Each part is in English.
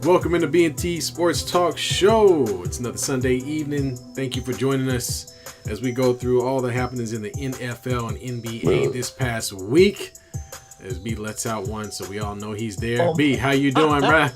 Welcome into B&T Sportstalk Show. It's another Sunday evening. Thank you for joining us as we go through all the happenings in the NFL and NBA this past week. As B lets out one, so we all know he's there. B, how you doing, bro?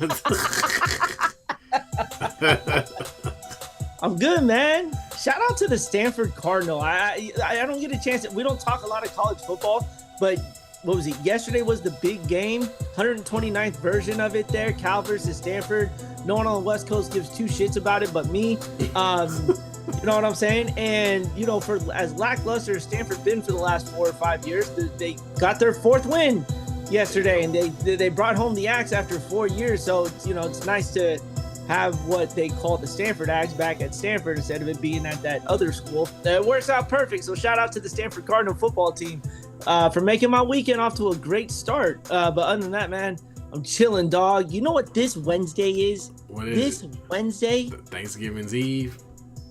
I'm good, man. Shout out to the Stanford Cardinal. I don't get a chance. We don't talk a lot of college football, but what was it? Yesterday was the big game, 129th version of it there, Cal versus Stanford. No one on the West Coast gives two shits about it but me. You know what I'm saying? And, you know, for as lackluster as Stanford been for the last 4 or 5 years, they got their 4th win yesterday, and they brought home the axe after 4 years. So, you know, it's nice to have what they call the Stanford Axe back at Stanford instead of it being at that other school. It works out perfect. So shout out to the Stanford Cardinal football team for making my weekend off to a great start. But other than that, man, I'm chilling, dog. You know what this Wednesday is? What is this Wednesday? Thanksgiving's Eve.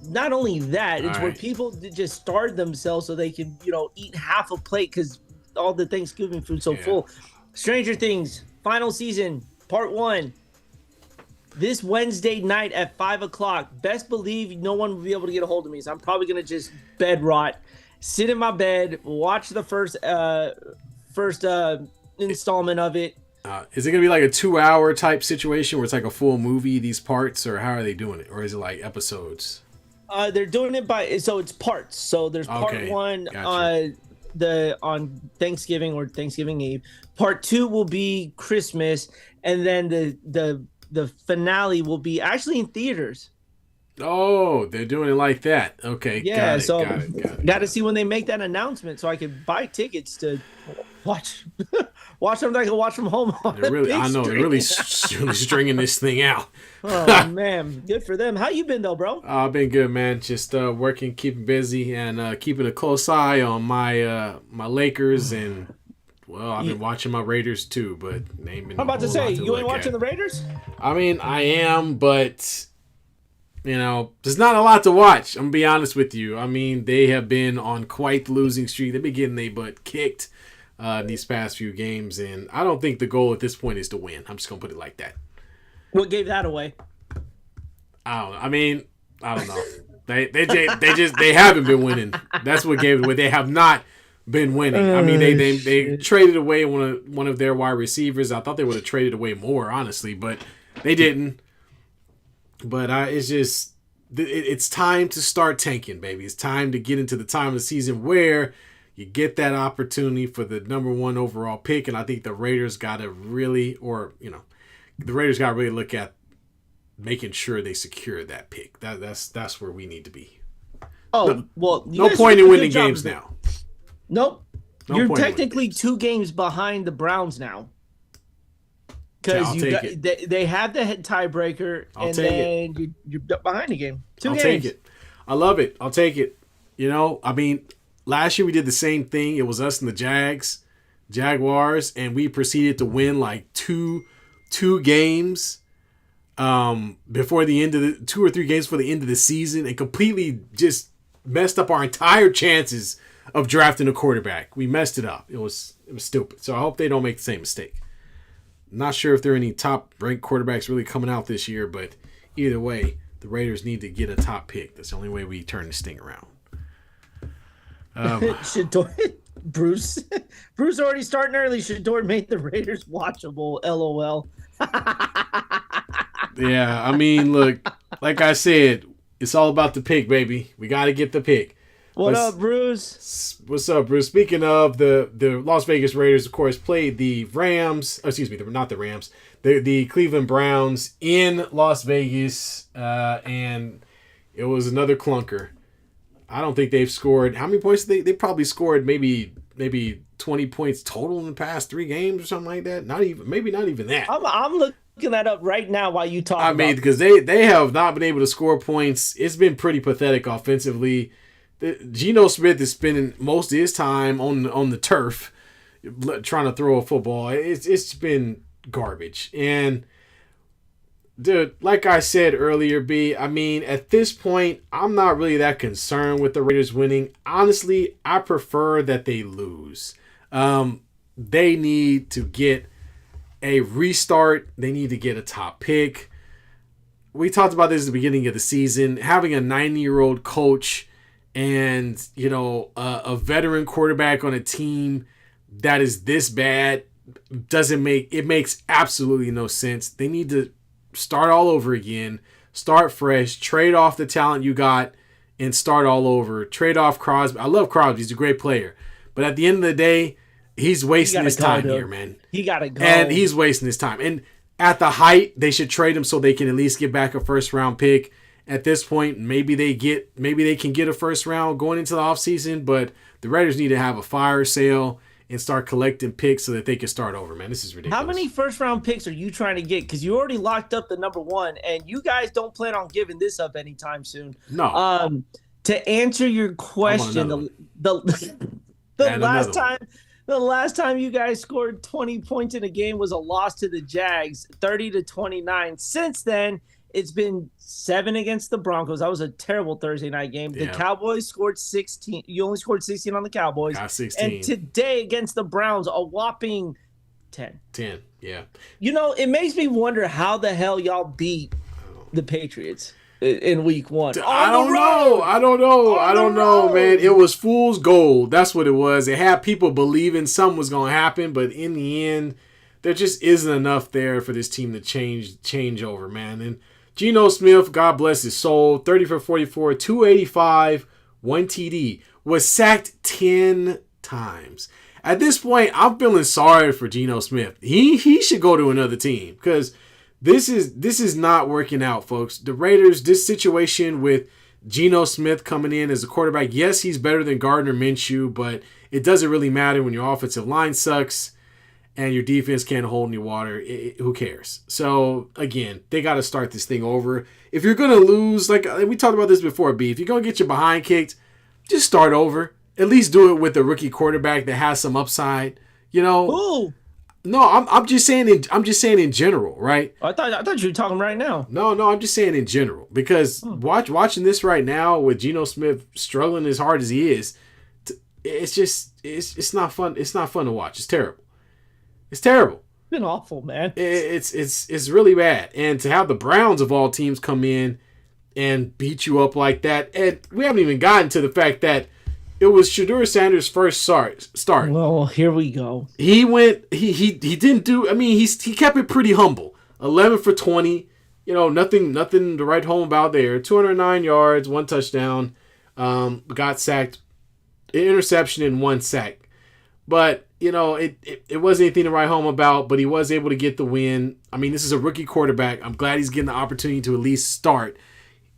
Not only that, it's all where right. people just starve themselves so they can, you know, eat half a plate because all the Thanksgiving food's so full. Stranger Things, final season, part 1. This Wednesday night at 5 o'clock. Best believe no one will be able to get a hold of me. So I'm probably going to just bed rot, sit in my bed, watch the first installment of it. Is it going to be like a 2-hour type situation where it's like a full movie, these parts, or how are they doing it? Or is it like episodes? They're doing it so it's parts. So there's part 1 gotcha. On Thanksgiving or Thanksgiving Eve. Part 2 will be Christmas, and then the finale will be actually in theaters. Oh, they're doing it like that. Okay, yeah. got it. Got to see when they make that announcement so I can buy tickets to watch something I can watch from home. They're really stringing this thing out. Oh man, good for them. How you been though, bro? I've been good, man. Just working, keeping busy, and keeping a close eye on my Lakers and. Well, I've been watching my Raiders too, but they ain't been. I'm about to say, you ain't watching the Raiders? I mean, I am, but you know, there's not a lot to watch. I'm gonna be honest with you. I mean, they have been on quite the losing streak. They've been getting their butt kicked these past few games, and I don't think the goal at this point is to win. I'm just gonna put it like that. What gave that away? I don't know. They haven't been winning. That's what gave it away. They have not been winning. I mean, they traded away one of their wide receivers. I thought they would have traded away more, honestly, but they didn't. But it's time to start tanking, baby. It's time to get into the time of the season where you get that opportunity for the number 1 overall pick, and I think the Raiders got to really look at making sure they secure that pick. That's where we need to be. No point in winning games now. Nope. You're technically 2 games behind the Browns now. Because they have the tiebreaker, and then you're behind the game. 2 games. I'll take it. I love it. I'll take it. You know, I mean, last year we did the same thing. It was us and the Jaguars, and we proceeded to win like two games before the end of the 2 or 3 games for the end of the season, and completely just messed up our entire chances of drafting a quarterback. We messed it up. It was stupid. So I hope they don't make the same mistake. Not sure if there are any top-ranked quarterbacks really coming out this year, but either way, the Raiders need to get a top pick. That's the only way we turn this thing around. Bruce already starting early. Shador made the Raiders watchable. LOL. Yeah, I mean, look, like I said, it's all about the pick, baby. We got to get the pick. What up, Bruce? What's up, Bruce? Speaking of the Las Vegas Raiders, of course, played the Rams. Excuse me, not the Rams. The Cleveland Browns in Las Vegas, and it was another clunker. I don't think they've scored. How many points? They probably scored maybe 20 points total in the past 3 games or something like that. Maybe not even that. I'm looking that up right now while you talk. I mean, because they have not been able to score points. It's been pretty pathetic offensively. Geno Smith is spending most of his time on the turf trying to throw a football. It's been garbage. And dude, like I said earlier, B, I mean, at this point, I'm not really that concerned with the Raiders winning. Honestly, I prefer that they lose. They need to get a restart. They need to get a top pick. We talked about this at the beginning of the season. Having a 90-year-old coach and, a veteran quarterback on a team that is this bad makes absolutely no sense. They need to start all over again, start fresh, trade off the talent you got, and start all over. Trade off Crosby. I love Crosby. He's a great player. But at the end of the day, he's wasting his time here, man. He got to go. And he's wasting his time. And at the height, they should trade him so they can at least get back a first-round pick. At this point, maybe they can get a first round going into the offseason, but the Raiders need to have a fire sale and start collecting picks so that they can start over, man. This is ridiculous. How many first-round picks are you trying to get? Because you already locked up the number one, and you guys don't plan on giving this up anytime soon. No. To answer your question, the last time you guys scored 20 points in a game was a loss to the Jags, 30-29. Since then, it's been 7 against the Broncos. That was a terrible Thursday night game. Yeah. The Cowboys scored 16. You only scored 16 on the Cowboys. Got 16. And today against the Browns, a whopping 10. 10, yeah. It makes me wonder how the hell y'all beat the Patriots in week 1. I don't know, man. It was fool's gold. That's what it was. It had people believing something was going to happen, but in the end, there just isn't enough there for this team to change over, man. And Geno Smith, God bless his soul, 30 for 44, 285, 1 TD, was sacked 10 times. At this point, I'm feeling sorry for Geno Smith. He should go to another team because this is not working out, folks. The Raiders, this situation with Geno Smith coming in as a quarterback, yes, he's better than Gardner Minshew, but it doesn't really matter when your offensive line sucks and your defense can't hold any water. Who cares? So, again, they got to start this thing over. If you're going to lose, like we talked about this before, B, if you're going to get your behind kicked, just start over. At least do it with a rookie quarterback that has some upside. Ooh. No, I'm just saying in general, right? I thought you were talking right now. No, I'm just saying in general because watching this right now with Geno Smith struggling as hard as he is, it's not fun. It's not fun to watch. It's terrible. It's terrible. It's been awful, man. It's really bad. And to have the Browns of all teams come in and beat you up like that, and we haven't even gotten to the fact that it was Shedeur Sanders' first start. Well, here we go. He didn't do. I mean, he kept it pretty humble. 11 for 20. Nothing to write home about there. 209 yards, 1 touchdown. Got sacked, an interception and 1 sack. But it wasn't anything to write home about. But he was able to get the win. I mean, this is a rookie quarterback. I'm glad he's getting the opportunity to at least start.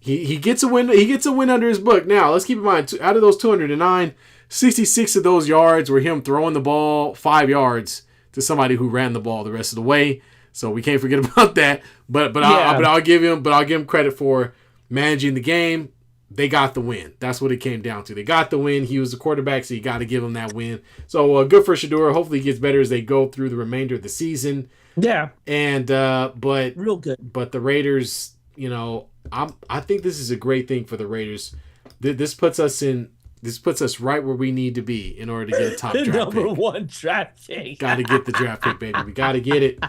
He gets a win. He gets a win under his book. Now, let's keep in mind, out of those 209, 66 of those yards were him throwing the ball 5 yards to somebody who ran the ball the rest of the way. So we can't forget about that. But I'll give him credit for managing the game. They got the win. That's what it came down to. They got the win. He was the quarterback, so you got to give him that win. So good for Shedeur. Hopefully he gets better as they go through the remainder of the season. Yeah. And but real good. But the Raiders, I think this is a great thing for the Raiders. This puts us right where we need to be in order to get a top draft number pick. 1 draft pick. Got to get the draft pick, baby. We got to get it.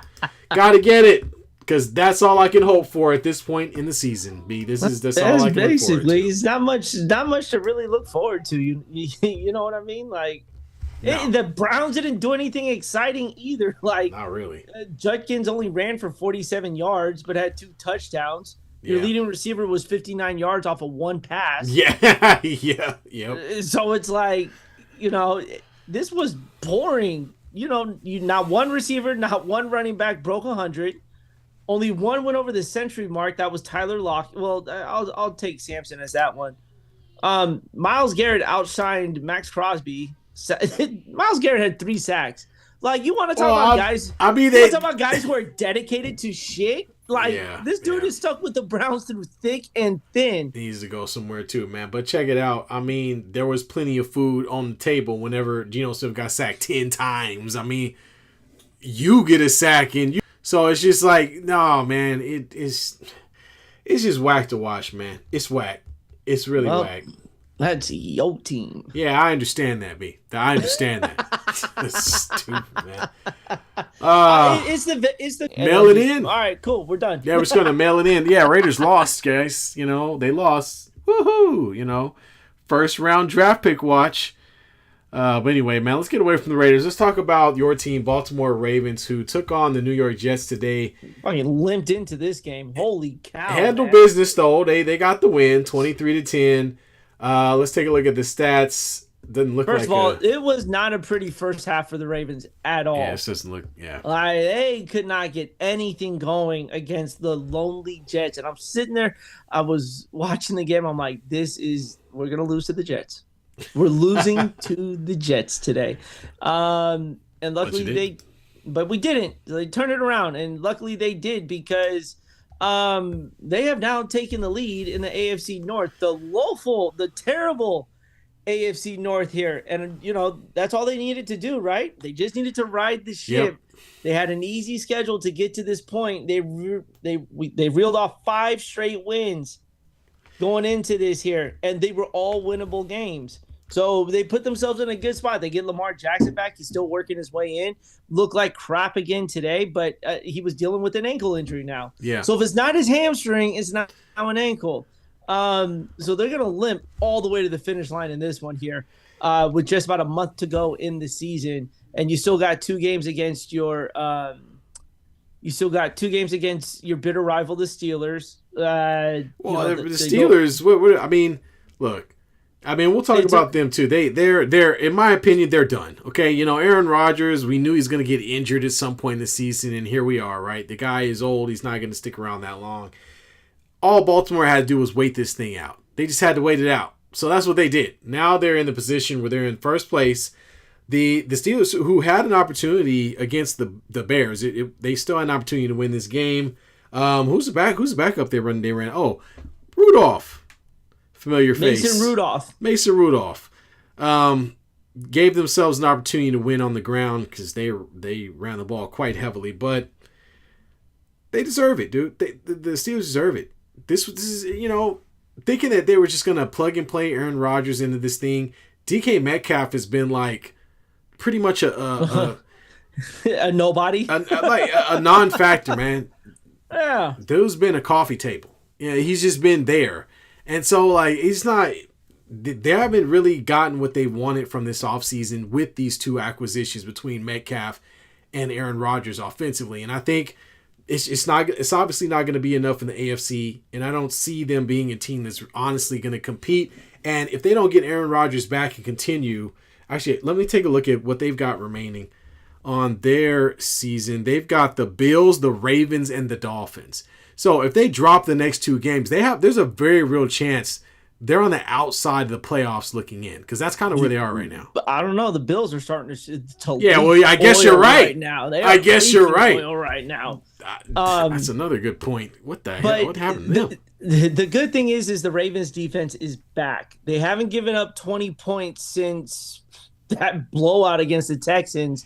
Got to get it because that's all I can hope for at this point in the season. B. That's all I can hope for. Basically, it's not much to really look forward to. You know what I mean? Like. No. The Browns didn't do anything exciting either. Like, not really. Judkins only ran for 47 yards, but had 2 touchdowns. Your leading receiver was 59 yards off of 1 pass. Yeah, yep. So it's like, this was boring. Not one receiver, not one running back broke 100. Only one went over the century mark. That was Tyler Lockett. Well, I'll take Sampson as that one. Myles Garrett outshined Max Crosby. Myles Garrett had 3 sacks. Like, you want to talk about guys? I mean, talk about guys who are dedicated to shit. Like, this dude is stuck with the Browns through thick and thin. He needs to go somewhere too, man. But check it out. I mean, there was plenty of food on the table whenever Geno Smith got sacked 10 times. I mean, you get a sack and you. So it's just like, no, man. It's just whack to watch, man. It's whack. It's really whack. That's your team. Yeah, I understand that, B. I understand that. Stupid, man. It's the mail it in. All right, cool. We're done. Yeah, we're just gonna mail it in. Yeah, Raiders lost, guys. You know, they lost. Woohoo! You know, first round draft pick watch. But anyway, man, let's get away from the Raiders. Let's talk about your team, Baltimore Ravens, who took on the New York Jets today. Fucking limped into this game. Holy cow! Handled business though. They got the win, 23-10. Let's take a look at the stats. Doesn't look First like of all, it was not a pretty first half for the Ravens at all. Yeah, it doesn't look. Yeah, they could not get anything going against the lonely Jets. And I'm sitting there, I was watching the game. I'm like, we're gonna lose to the Jets. We're losing to the Jets today. And luckily but we didn't. They turned it around, and luckily they did because they have now taken the lead in the AFC North. The terrible AFC North here. And, you know, that's all they needed to do, right? They just needed to ride the ship. Yep. They had an easy schedule to get to this point. They reeled off 5 straight wins going into this here, and they were all winnable games. So they put themselves in a good spot. They get Lamar Jackson back. He's still working his way in. Looked like crap again today, but he was dealing with an ankle injury now. Yeah. So if it's not his hamstring, it's not an ankle. So they're going to limp all the way to the finish line in this one here with just about a month to go in the season. And you still got 2 games against your bitter rival, the Steelers. The Steelers. We'll talk about them too. They're in my opinion, they're done. Okay, you know, Aaron Rodgers. We knew he's going to get injured at some point in the season, and here we are. Right, the guy is old. He's not going to stick around that long. All Baltimore had to do was wait this thing out. They just had to wait it out. So that's what they did. Now they're in the position where they're in first place. The Steelers, who had an opportunity against the Bears, they still had an opportunity to win this game. Who's the backup they ran? Oh, Rudolph. Familiar face. Mason Rudolph. Gave themselves an opportunity to win on the ground because they ran the ball quite heavily, but they deserve it, dude. The Steelers deserve it. This is, you know, thinking that they were just going to plug and play Aaron Rodgers into this thing. DK Metcalf has been like pretty much a nobody, a non-factor, man. Yeah, there's been a coffee table. Yeah, he's just been there, and so like he's not. They haven't really gotten what they wanted from this offseason with these 2 acquisitions between Metcalf and Aaron Rodgers offensively, and I think. It's obviously not going to be enough in the AFC, and I don't see them being a team that's honestly going to compete. And if they don't get Aaron Rodgers back and continue, actually, let me take a look at what they've got remaining on their season. They've got the Bills, the Ravens, and the Dolphins. So if they drop the next 2 games, there's a very real chance they're on the outside of the playoffs looking in, because that's kind of where they are right now. But I don't know. The Bills are starting to yeah, well, I guess you're right. Now. I guess you're right. Right now. That's another good point. What the hell? What happened to them? The good thing is the Ravens defense is back. They haven't given up 20 points since that blowout against the Texans.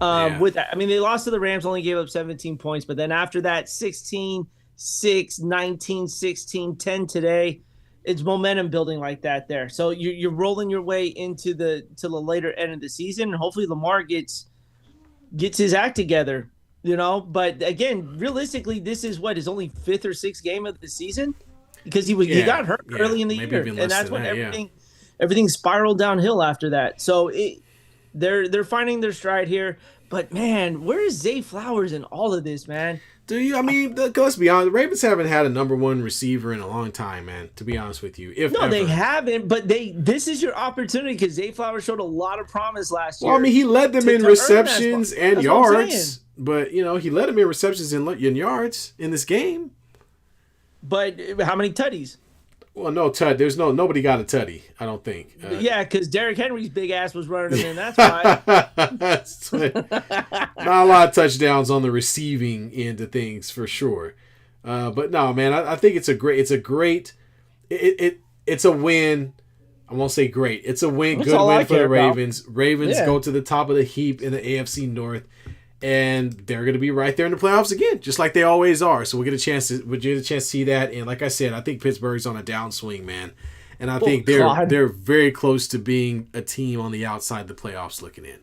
They lost to the Rams, only gave up 17 points, but then after that, 16, 6, 19, 16, 10 today. It's momentum building like that there. So you're rolling your way into the later end of the season, and hopefully Lamar gets his act together, you know. But again, realistically, this is his only 5th or 6th game of the season, because he got hurt early in the year, and that's when everything spiraled downhill after that. So they're finding their stride here. But man, where is Zay Flowers in all of this, man? Do you? I mean, let's be honest. The Ravens haven't had a number 1 receiver in a long time, man. To be honest with you, they haven't. But this is your opportunity, because Zay Flowers showed a lot of promise last year. Well, I mean, he led them in receptions and yards, but you know, he led them in receptions and yards in this game. But how many tutties? Well, no tut. Nobody got a tutty, I don't think. Because Derrick Henry's big ass was running him in. That's why. Not a lot of touchdowns on the receiving end of things for sure. But no, man, I think it's a win. I won't say great. It's a win. That's good win for the Ravens. About. Ravens go to the top of the heap in the AFC North. And they're going to be right there in the playoffs again, just like they always are. So we'll get a chance to see that. And like I said, I think Pittsburgh's on a downswing, man. And I think they're very close to being a team on the outside of the playoffs looking in.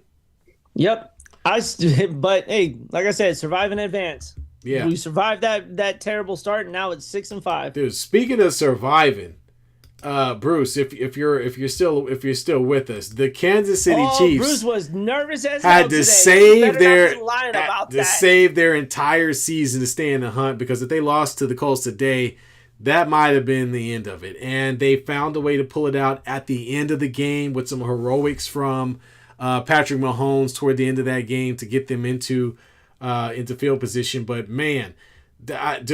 Yep. But hey, like I said, survive in advance. Yeah, We survived that terrible start, and now it's 6-5. dude. Speaking of surviving, Bruce, if you're still with us, the Kansas City Oh, Bruce Chiefs was nervous as hell had to today. You save better not their be lying about to that. save their entire season to stay in the hunt, because if they lost to the Colts today, that might have been the end of it. And they found a way to pull it out at the end of the game with some heroics from Patrick Mahomes toward the end of that game to get them into field position. But man, that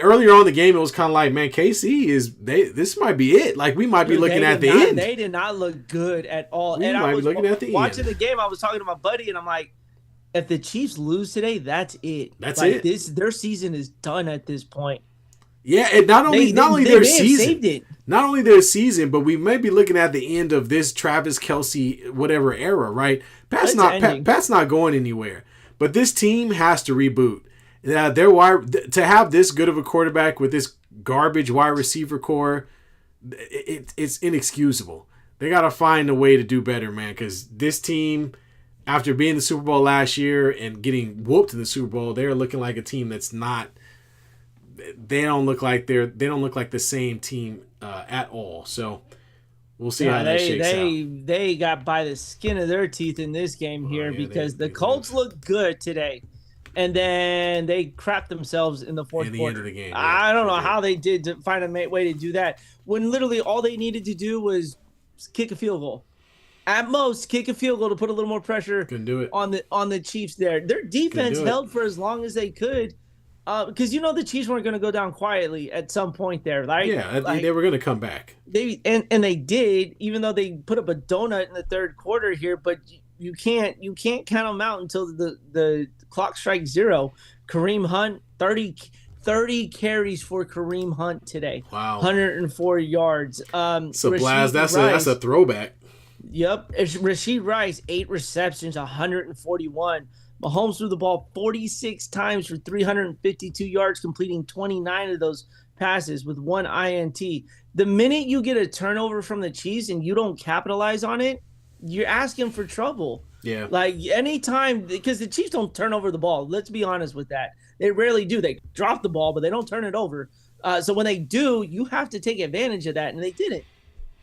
earlier on in the game, it was kind of like, man, KC this might be it. Like, we might be looking at the end. They did not look good at all. We And might I be was looking at the watching end. the game. I was talking to my buddy, and I'm like, if the Chiefs lose today, that's it. That's like, it. Their season is done at this point. Yeah, and not only They their may have season, saved it. not only their season, but we may be looking at the end of this Travis Kelce whatever era, right? Pat's not going anywhere, but this team has to reboot. To have this good of a quarterback with this garbage wide receiver core, it's inexcusable. They got to find a way to do better, man, because this team, after being in the Super Bowl last year and getting whooped in the Super Bowl, they're looking like a team that's not. They don't look like the same team at all. So we'll see how that shakes out. They got by the skin of their teeth in this game here because the Colts look good today, and then they crapped themselves in the fourth quarter. End of the game. I don't know how they did to find a way to do that when literally all they needed to do was kick a field goal. At most, kick a field goal to put a little more pressure Couldn't do it. on the Chiefs there. Their defense held for as long as they could. Because the Chiefs weren't going to go down quietly at some point there, right? Yeah, they were going to come back. They did, even though they put up a donut in the third quarter here. But you can't count them out until the clock strikes zero. Kareem Hunt, 30 carries for Kareem Hunt today. Wow, 104 yards. So Blaz, that's a throwback. Yep, Rashid Rice, 8 receptions, 141. Mahomes threw the ball 46 times for 352 yards, completing 29 of those passes with 1 INT. The minute you get a turnover from the Chiefs and you don't capitalize on it, you're asking for trouble. Yeah. Like anytime, because the Chiefs don't turn over the ball. Let's be honest with that. They rarely do. They drop the ball, but they don't turn it over. So when they do, you have to take advantage of that, and they didn't.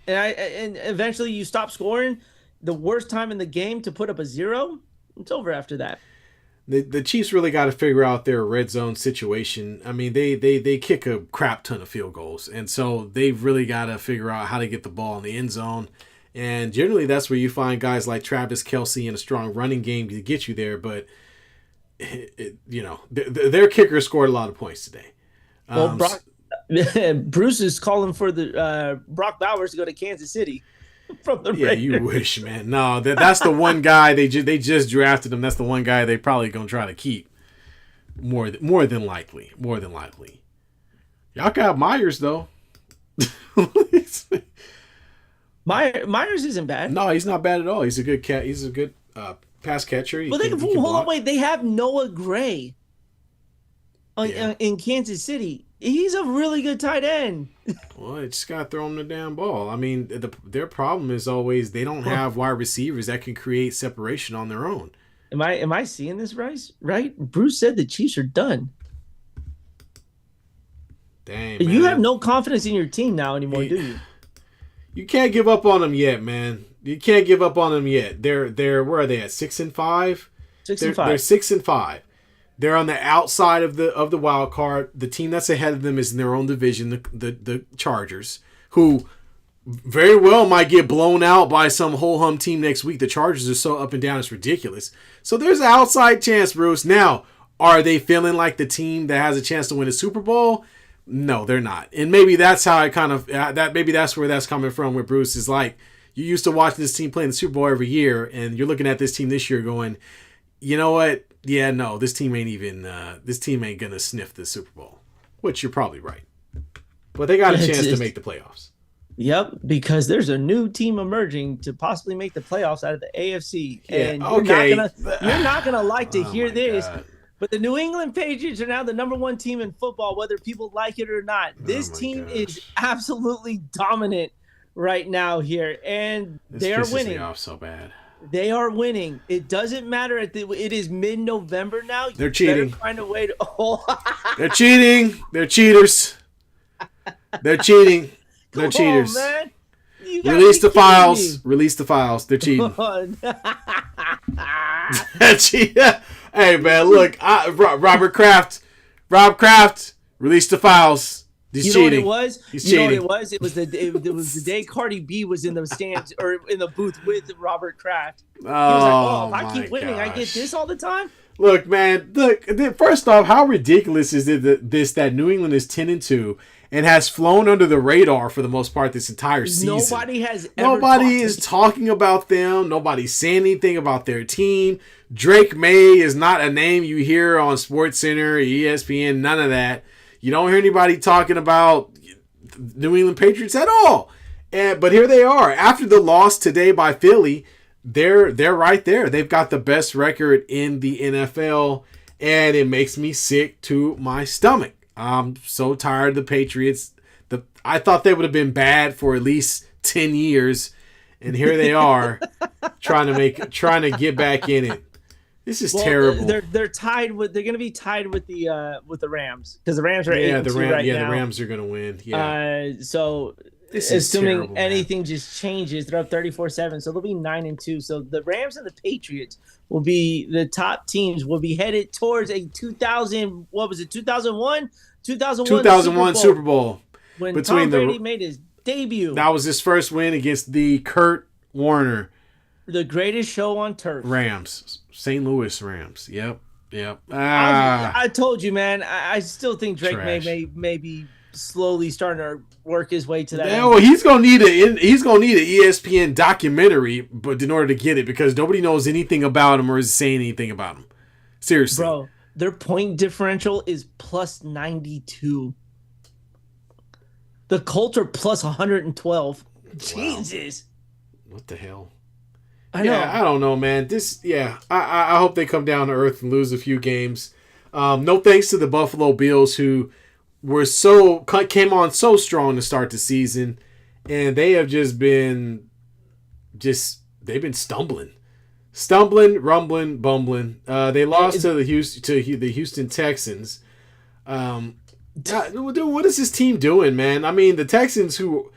And eventually you stop scoring. The worst time in the game to put up a 0, it's over after that. The Chiefs really got to figure out their red zone situation. I mean, they kick a crap ton of field goals, and so they've really got to figure out how to get the ball in the end zone. And generally, that's where you find guys like Travis Kelce and a strong running game to get you there. But their kicker scored a lot of points today. Well, Bruce is calling for the Brock Bowers to go to Kansas City. From the Raiders. You wish, man. No, that's the one guy they just drafted him. That's the one guy they probably gonna try to keep. More than likely. Y'all got Myers though. Myers isn't bad. No, he's not bad at all. He's a good cat. He's a good pass catcher. Well, they have Noah Gray in Kansas City. He's a really good tight end. Well, you just gotta throw him the damn ball. I mean, their problem is always they don't have wide receivers that can create separation on their own. Am I seeing this right? Bruce said the Chiefs are done. Dang, man. You have no confidence in your team now anymore, do you? You can't give up on them yet, man. You can't give up on them yet. They're where are they at? 6-5. 6-5. They're 6-5. They're on the outside of the wild card. The team that's ahead of them is in their own division, the Chargers, who very well might get blown out by some ho-hum team next week. The Chargers are so up and down, it's ridiculous. So there's an outside chance, Bruce. Now, are they feeling like the team that has a chance to win a Super Bowl? No, they're not. And maybe that's how I kind of maybe that's where that's coming from. Where Bruce is like, you used to watch this team play in the Super Bowl every year, and you're looking at this team this year going, you know what? Yeah, no, this team ain't gonna sniff the Super Bowl, which you're probably right. But they got a chance to make the playoffs. Yep, because there's a new team emerging to possibly make the playoffs out of the AFC. And you're not gonna like to hear this, but the New England Patriots are now the number 1 team in football, whether people like it or not. This team is absolutely dominant right now here, and they are winning. Me off so bad. They are winning. It doesn't matter. It is mid-November now. They're cheating. Better find a way to. Oh. They're cheating. They're cheaters. They're cheating. They're cheaters. Man. Release the files. Release the files. They're cheating. Hey man, look, Rob Kraft, release the files. He's cheating. Know what it was? He's cheating. Know what it was? It was the day Cardi B was in the stands or in the booth with Robert Kraft. He was like, "Oh, if I keep winning, I get this all the time." Look, man. Look. First off, how ridiculous is it that New England is 10-2 and has flown under the radar for the most part this entire season? Nobody is talking about them. Nobody's saying anything about their team. Drake May is not a name you hear on SportsCenter, ESPN, none of that. You don't hear anybody talking about New England Patriots at all. But here they are. After the loss today by Philly, they're right there. They've got the best record in the NFL, and it makes me sick to my stomach. I'm so tired of the Patriots. I thought they would have been bad for at least 10 years, and here they are trying to get back in it. This is terrible. They're tied with. They're going to be tied with the Rams because the Rams are 8-2 right now. The Rams are going to win. Yeah. So assuming terrible, anything just changes, they're up 34-7, so they'll be 9-2. So the Rams and the Patriots will be the top teams. Will be headed towards a 2000. What was it? 2001 Super Bowl when Tom Brady made his debut. That was his first win against the Kurt Warner. The greatest show on turf. Rams. St. Louis Rams. Yep. I told you, man. I still think Drake may be slowly starting to work his way to that. No, he's gonna need an ESPN documentary, but in order to get it, because nobody knows anything about him or is saying anything about him. Seriously, bro. Their point differential is plus 92. The Colts are plus 112. Wow. Jesus. What the hell? I know. I don't know, man. I hope they come down to earth and lose a few games. No thanks to the Buffalo Bills, who came on so strong to start the season, and they have been stumbling, rumbling, bumbling. They lost to the Houston Texans. What is this team doing, man? I mean, the Texans who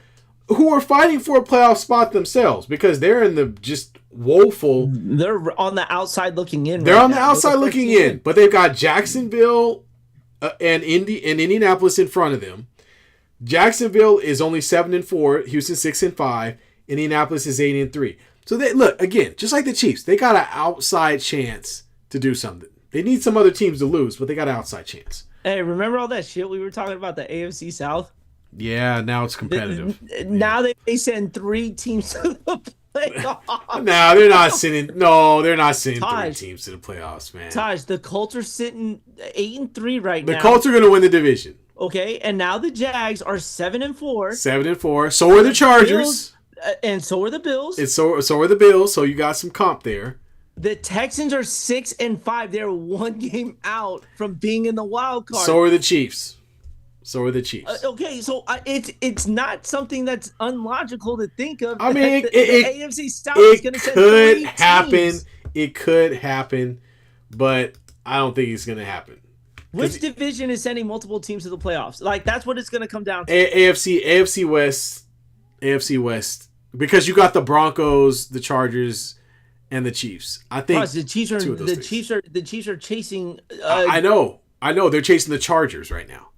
are fighting for a playoff spot themselves because they're in the just woeful. They're on the outside looking in. They're on the outside looking in, but they've got Jacksonville and Indianapolis in front of them. Jacksonville is only 7-4, Houston 6-5, Indianapolis is 8-3. So they look again, just like the Chiefs, they got an outside chance to do something. They need some other teams to lose, but they got an outside chance. Hey, remember all that shit we were talking about, the AFC South? Yeah, now it's competitive. Now they send 3 teams to the playoffs. No, they're not sending. No, they're not sending 3 teams to the playoffs, man. Taj, the Colts are sitting 8-3 right now. The Colts are going to win the division. Okay, and now the Jags are 7-4. 7-4. So are the Chargers. And so are the Bills. And so are the Bills. So you got some comp there. The Texans are 6-5. They're 1 game out from being in the wild card. So are the Chiefs. Okay, so it's not something that's unlogical to think of. I mean, the AFC South is going to send 3 teams. It could happen, but I don't think it's going to happen. Which division is sending multiple teams to the playoffs? Like, that's what it's going to come down to. AFC West, because you got the Broncos, the Chargers, and the Chiefs. I think the Chiefs are chasing. I know. They're chasing the Chargers right now.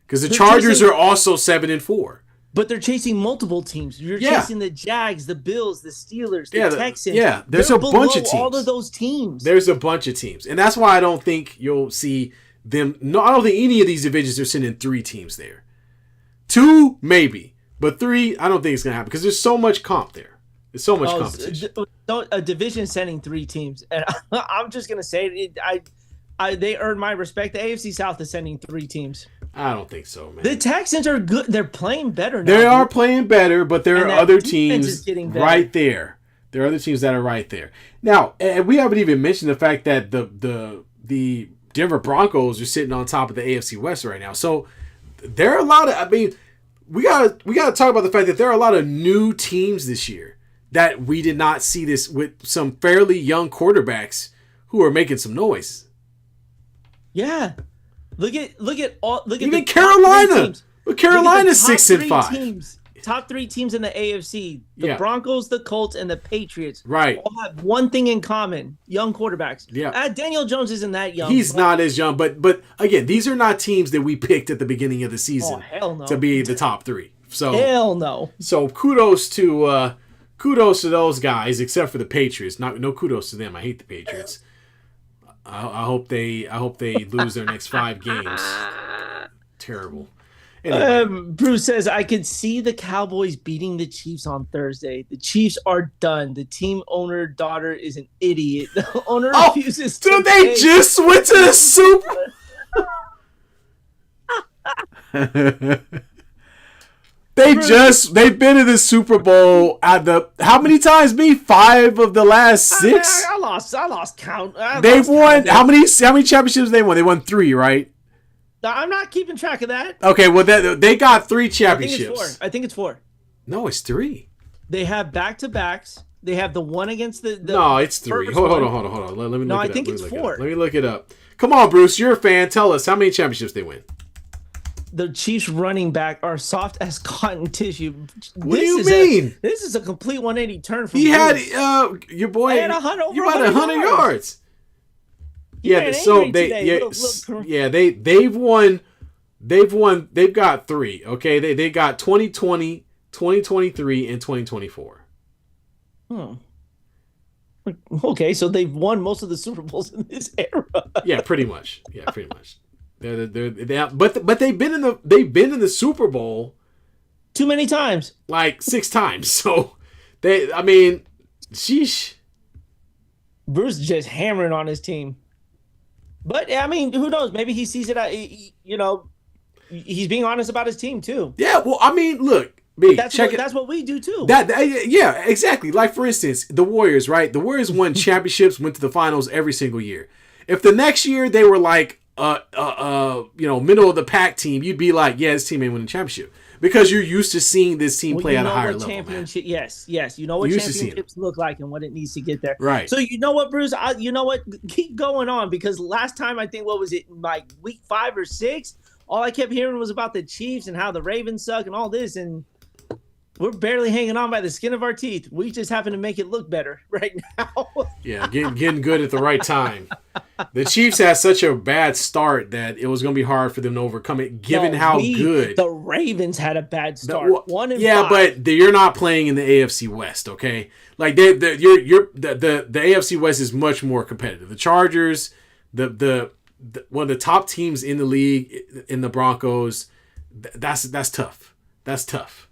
Because the Chargers are also 7-4. But they're chasing multiple teams. You're chasing the Jags, the Bills, the Steelers, the Texans. Yeah, there's a bunch of teams. All of those teams. There's a bunch of teams. And that's why I don't think you'll see them. No, I don't think any of these divisions are sending 3 teams there. 2, maybe. But 3, I don't think it's going to happen. Because there's so much comp there. There's so much competition. A division sending 3 teams. And I'm just going to say it. They earned my respect. The AFC South is sending 3 teams. I don't think so, man. The Texans are good. They're playing better now. They are playing better, but there are other teams right there. There are other teams that are right there. Now, and we haven't even mentioned the fact that the Denver Broncos are sitting on top of the AFC West right now. So there are a lot of. I mean, we gotta talk about the fact that there are a lot of new teams this year that we did not see this with some fairly young quarterbacks who are making some noise. Yeah. Look at Even the Carolina. But Carolina's 6-5. Top 3 teams in the AFC: the Broncos, the Colts, and the Patriots. Right. All have one thing in common: young quarterbacks. Yeah. Daniel Jones isn't that young. He's not as young, but again, these are not teams that we picked at the beginning of the season to be the top 3. So hell no. So kudos to those guys, except for the Patriots. No kudos to them. I hate the Patriots. I hope they lose their next 5 games. Terrible. Anyway. Bruce says, I could see the Cowboys beating the Chiefs on Thursday. The Chiefs are done. The team owner daughter is an idiot. The owner refuses to dude, they just went to the Super. They've been in the Super Bowl at how many times? 5 of the last 6. I lost count. They've won how many championships they won? They won 3, right? I'm not keeping track of that. Okay, well they got 3 championships. I think it's 4. No, it's 3. They have back-to-backs. They have the one against the No, it's 3. Hold on. Let me look it up. I think it's 4. Let me look it up. Come on, Bruce, you're a fan. Tell us how many championships they win. The Chiefs running back are soft as cotton tissue. What do you mean? This is a complete 180 turn from Bruce. Had your boy. Had 100 yards. Yeah, so they've won. They've got 3. Okay, they got 2020, 2023, and 2024. Okay, so they've won most of the Super Bowls in this era. Yeah, pretty much. But they've been in the Super Bowl too many times, like 6 times. So sheesh. Bruce just hammering on his team. But I mean, who knows? Maybe he sees it. He's being honest about his team too. Yeah. Well, I mean, look, that's what we do too. Yeah, exactly. Like for instance, the Warriors, right? The Warriors won championships, went to the finals every single year. If the next year they were like middle of the pack team, you'd be like, yeah, this team ain't winning the championship. Because you're used to seeing this team play at a higher level. Championship, man. Yes. You know what championships look like and what it needs to get there. Right. So you know what, Bruce? Keep going on, because last time I think, what was it, like week 5 or 6? All I kept hearing was about the Chiefs and how the Ravens suck and all this, and we're barely hanging on by the skin of our teeth. We just happen to make it look better right now. Yeah, getting good at the right time. The Chiefs had such a bad start that it was going to be hard for them to overcome it, given how good. The Ravens had a bad start. 1-5. Yeah, but you're not playing in the AFC West, okay? Like the AFC West is much more competitive. The Chargers, the one of the top teams in the league, in the Broncos, that's tough. That's tough.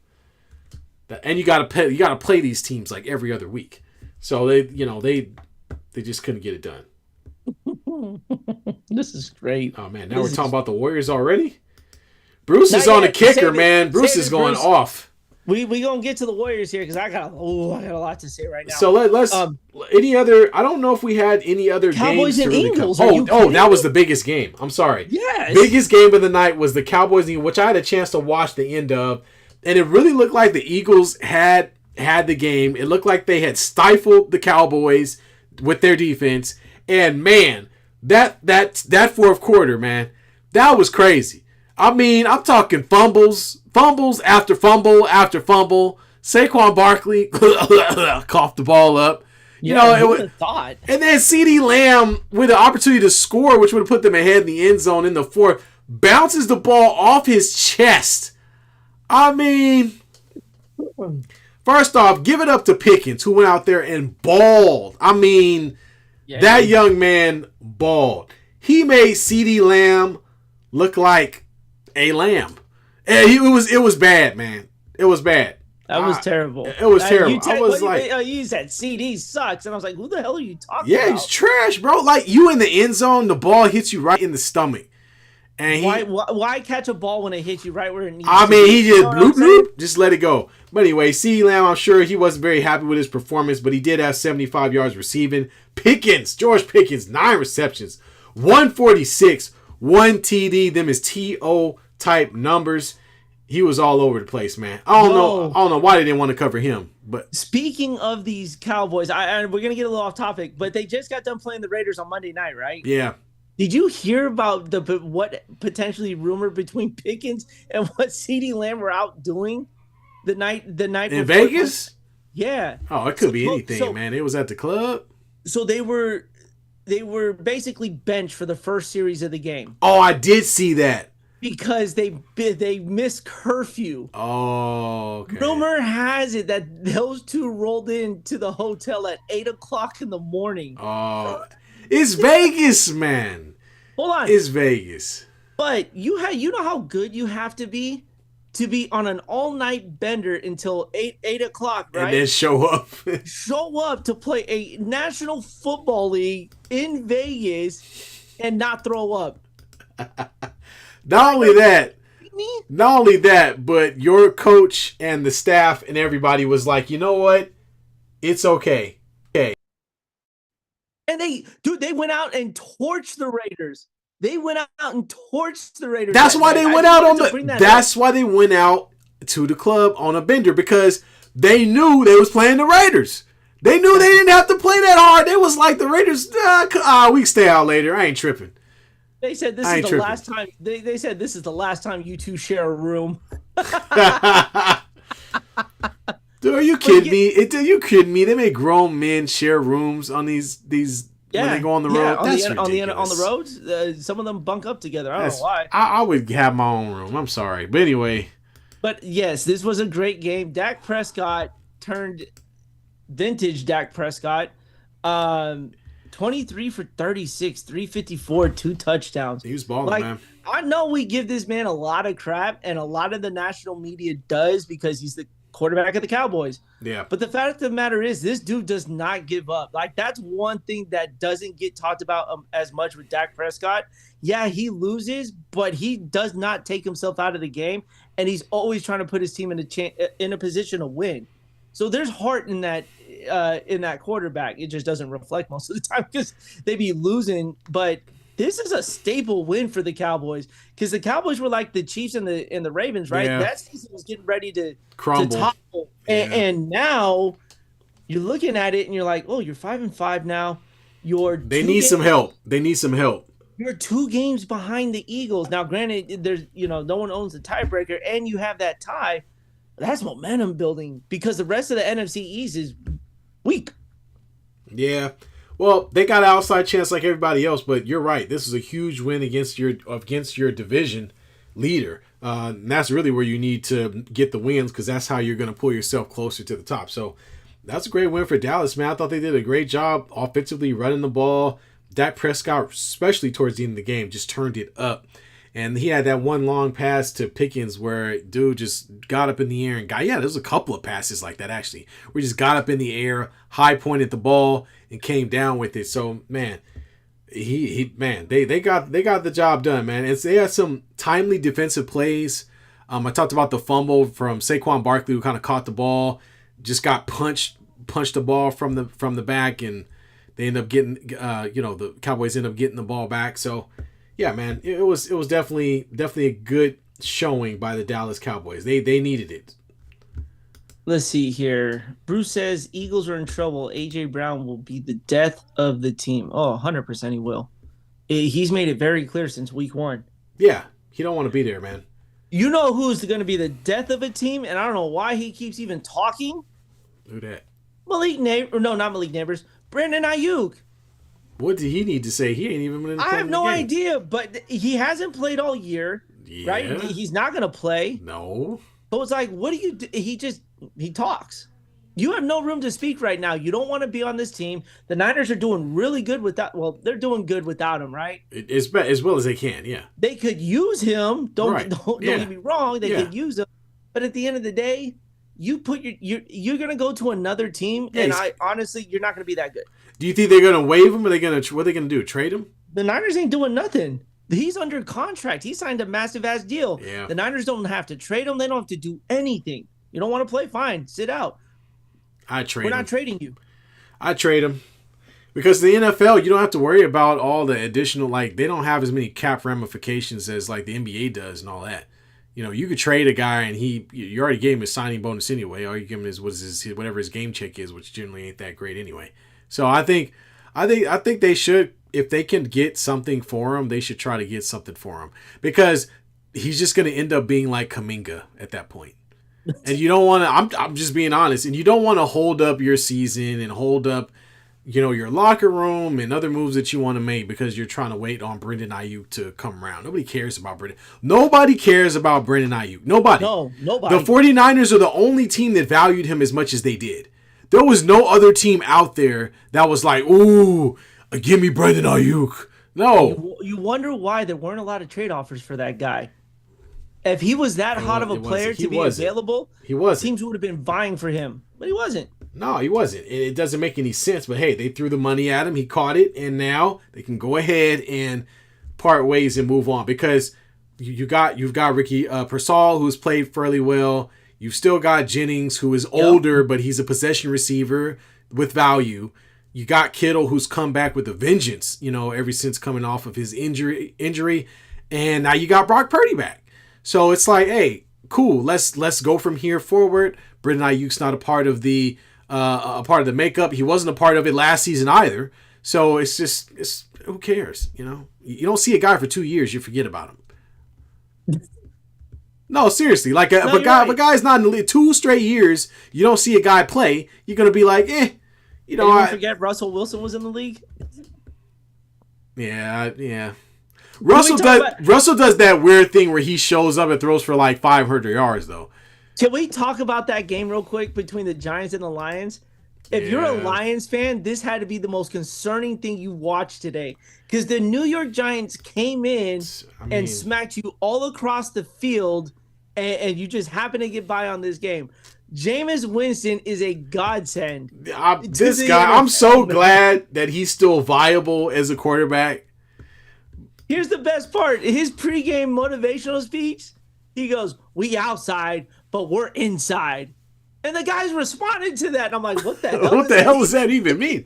And you got to play these teams like every other week. So they just couldn't get it done. This is great. Oh man, now we're talking about the Warriors already. Bruce is on a kicker, man. Bruce is going off. We gonna get to the Warriors here because I got a lot to say right now. So let's any other. I don't know if we had any other Cowboys games and to really Eagles. That was the biggest game. I'm sorry. Yes. Biggest game of the night was the Cowboys and Eagles, which I had a chance to watch the end of, and it really looked like the Eagles had the game. It looked like they had stifled the Cowboys with their defense, and man, that fourth quarter, man, that was crazy. I mean, I'm talking fumbles after fumble after fumble. Saquon Barkley coughed the ball up. Who would have thought? And then CeeDee Lamb, with the opportunity to score, which would have put them ahead in the end zone in the fourth, bounces the ball off his chest. I mean, first off, give it up to Pickens, who went out there and balled. I mean, that young man balled. He made CeeDee Lamb look like a lamb. And it was bad, man. It was bad. That was terrible. It was terrible. I was you said CD sucks, and I was like, who the hell are you talking about? Yeah, he's trash, bro. Like, you in the end zone, the ball hits you right in the stomach. And why catch a ball when it hits you right where it needs to be? He just bloop, just let it go. But anyway, CeeDee Lamb, I'm sure he wasn't very happy with his performance, but he did have 75 yards receiving. George Pickens, 9 receptions, 146, 1 TD. Them is TO type numbers. He was all over the place, man. I don't know why they didn't want to cover him. But speaking of these Cowboys, we're gonna get a little off topic, but they just got done playing the Raiders on Monday night, right? Yeah. Did you hear about what potentially rumored between Pickens and what CeeDee Lamb were out doing the night in Vegas? Yeah. Oh, it could be anything, man. It was at the club. So they were basically benched for the first series of the game. Oh, I did see that. Because they missed curfew. Oh, okay. Rumor has it that those two rolled into the hotel at 8:00 in the morning. Oh, it's Vegas, man. Hold on, it's Vegas. But you know how good you have to be on an all-night bender until 8:00, right? And then show up. Show up to play a National Football League in Vegas and not throw up. Not only that, but your coach and the staff and everybody was like, you know what? It's okay. Okay. And they went out and torched the Raiders. That's why they went out that's why they went out to the club on a bender, because they knew they was playing the Raiders. They knew they didn't have to play that hard. They was like, the Raiders, we can stay out later. I ain't tripping. They said this is the last time. They said this is the last time you two share a room. Dude, are you kidding me? Are you kidding me? They make grown men share rooms on these when they go on the road. That's ridiculous. On the roads, some of them bunk up together. I don't know why. I would have my own room. I'm sorry, but anyway. But yes, this was a great game. Dak Prescott turned vintage Dak Prescott. 23 for 36, 354, 2 touchdowns. He was balling, man. I know we give this man a lot of crap, and a lot of the national media does, because he's the quarterback of the Cowboys. Yeah. But the fact of the matter is, this dude does not give up. Like, that's one thing that doesn't get talked about as much with Dak Prescott. Yeah, he loses, but he does not take himself out of the game, and he's always trying to put his team in a position to win. So there's heart in that quarterback. It just doesn't reflect most of the time because they be losing. But this is a staple win for the Cowboys, because the Cowboys were like the Chiefs and the Ravens, right? Yeah. That season was getting ready to crumble. To topple. Yeah. And now you're looking at it and you're like, oh, you're 5-5 now. They need some help. You're 2 games behind the Eagles. Now, granted, there's no one owns the tiebreaker, and you have that tie. That's momentum building, because the rest of the NFC East is weak. Yeah. Well, they got an outside chance like everybody else, but you're right. This is a huge win against your division leader. And that's really where you need to get the wins, because that's how you're going to pull yourself closer to the top. So that's a great win for Dallas, man. I thought they did a great job offensively running the ball. Dak Prescott, especially towards the end of the game, just turned it up. And he had that one long pass to Pickens where dude just got up in the air and there was a couple of passes like that, actually, where he just got up in the air, high pointed the ball, and came down with it. So, man, they got the job done, man. They had some timely defensive plays. I talked about the fumble from Saquon Barkley, who kind of caught the ball, just got punched the ball from the back, and they end up getting the Cowboys end up getting the ball back. So, yeah, man, it was definitely a good showing by the Dallas Cowboys. They needed it. Let's see here. Bruce says Eagles are in trouble. A.J. Brown will be the death of the team. Oh, 100% he will. He's made it very clear since week 1. Yeah, he don't want to be there, man. You know who's going to be the death of a team, and I don't know why he keeps even talking? Who that? Not Malik Neighbors. Brandon Ayuk. What did he need to say? He ain't even been. I have no idea, but he hasn't played all year, right? He's not going to play. No. So it's like, what do you do? He talks. You have no room to speak right now. You don't want to be on this team. The Niners are doing really good without. Well, they're doing good without him, right? As well as they can. Yeah. They could use him. Don't get me wrong. They could use him, but at the end of the day, you're going to go to another team, and honestly, you're not going to be that good. Do you think they're going to waive him, or what are they going to do? Trade him? The Niners ain't doing nothing. He's under contract. He signed a massive ass deal. Yeah. The Niners don't have to trade him. They don't have to do anything. You don't want to play? Fine. Sit out. We're not trading you. I trade him. Because the NFL, you don't have to worry about all the additional, they don't have as many cap ramifications as the NBA does and all that. You could trade a guy and you already gave him his signing bonus anyway. All you give him is whatever his game check is, which generally ain't that great anyway. So I think they should, if they can get something for him, they should try to get something for him, because he's just going to end up being like Kuminga at that point. And you don't want to, I'm just being honest, and you don't want to hold up your season and hold up, your locker room and other moves that you want to make because you're trying to wait on Brendan Ayuk to come around. Nobody cares about Brendan. Nobody cares about Brendan Ayuk. Nobody. No, nobody. The 49ers are the only team that valued him as much as they did. There was no other team out there that was like, ooh, give me Brendan Ayuk. No. You wonder why there weren't a lot of trade offers for that guy. If he was that hot of a player to be available, teams would have been vying for him. But he wasn't. No, he wasn't. It doesn't make any sense. But hey, they threw the money at him. He caught it, and now they can go ahead and part ways and move on, because you've got Ricky Pearsall, who's played fairly well. You've still got Jennings, who is older, but he's a possession receiver with value. You got Kittle, who's come back with a vengeance, ever since coming off of his injury, and now you got Brock Purdy back. So it's like, hey, cool. Let's go from here forward. Brendan Ayuk's not a part of the makeup. He wasn't a part of it last season either. So it's who cares? You don't see a guy for 2 years, you forget about him. No, seriously. Like if a guy's not in the league 2 straight years, you don't see a guy play, you're gonna be like, I forget Russell Wilson was in the league. Yeah. Russell does that weird thing where he shows up and throws for like 500 yards though. Can we talk about that game real quick between the Giants and the Lions? If you're a Lions fan, this had to be the most concerning thing you watched today, because the New York Giants came in and smacked you all across the field, and you just happen to get by on this game. Jameis Winston is a godsend. This guy, I'm so glad that he's still viable as a quarterback. Here's the best part. His pregame motivational speech, he goes, "We outside, but we're inside." And the guys responded to that. And I'm like, what the hell? What the hell does that even mean?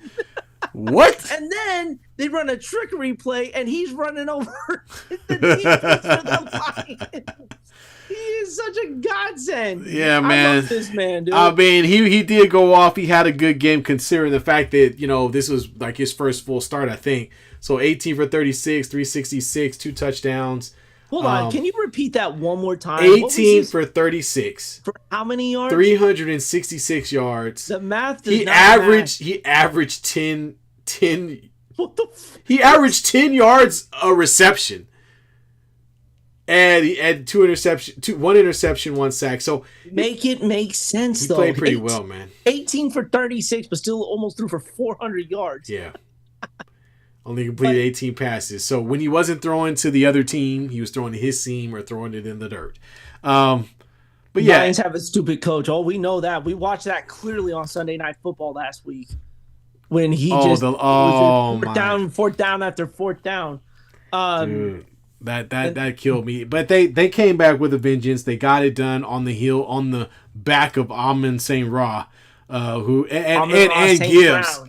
What? And then they run a trickery play, and he's running over the defense for the Lions. He is such a godsend. Yeah, man. I love this man, dude. I mean, he did go off. He had a good game considering the fact that, this was like his first full start, I think. So 18 for 36, 366, 2 touchdowns. Hold on. Can you repeat that one more time? 18 for 36. For how many yards? 366 yards. The math does He not averaged 10. What the He averaged 10 yards a reception. And he had 2 interceptions, 1 interception, 1 sack. So make it make sense, though. He played pretty well, man. 18 for 36, but still almost threw for 400 yards. Yeah. Only completed 18 passes. So when he wasn't throwing to the other team, he was throwing to his seam or throwing it in the dirt. But yeah, Lions have a stupid coach. Oh, we know that. We watched that clearly on Sunday Night Football last week when he fourth down after fourth down. Dude, that killed me. But they came back with a vengeance. They got it done on the back of Amon St. Ra, who and Gibbs.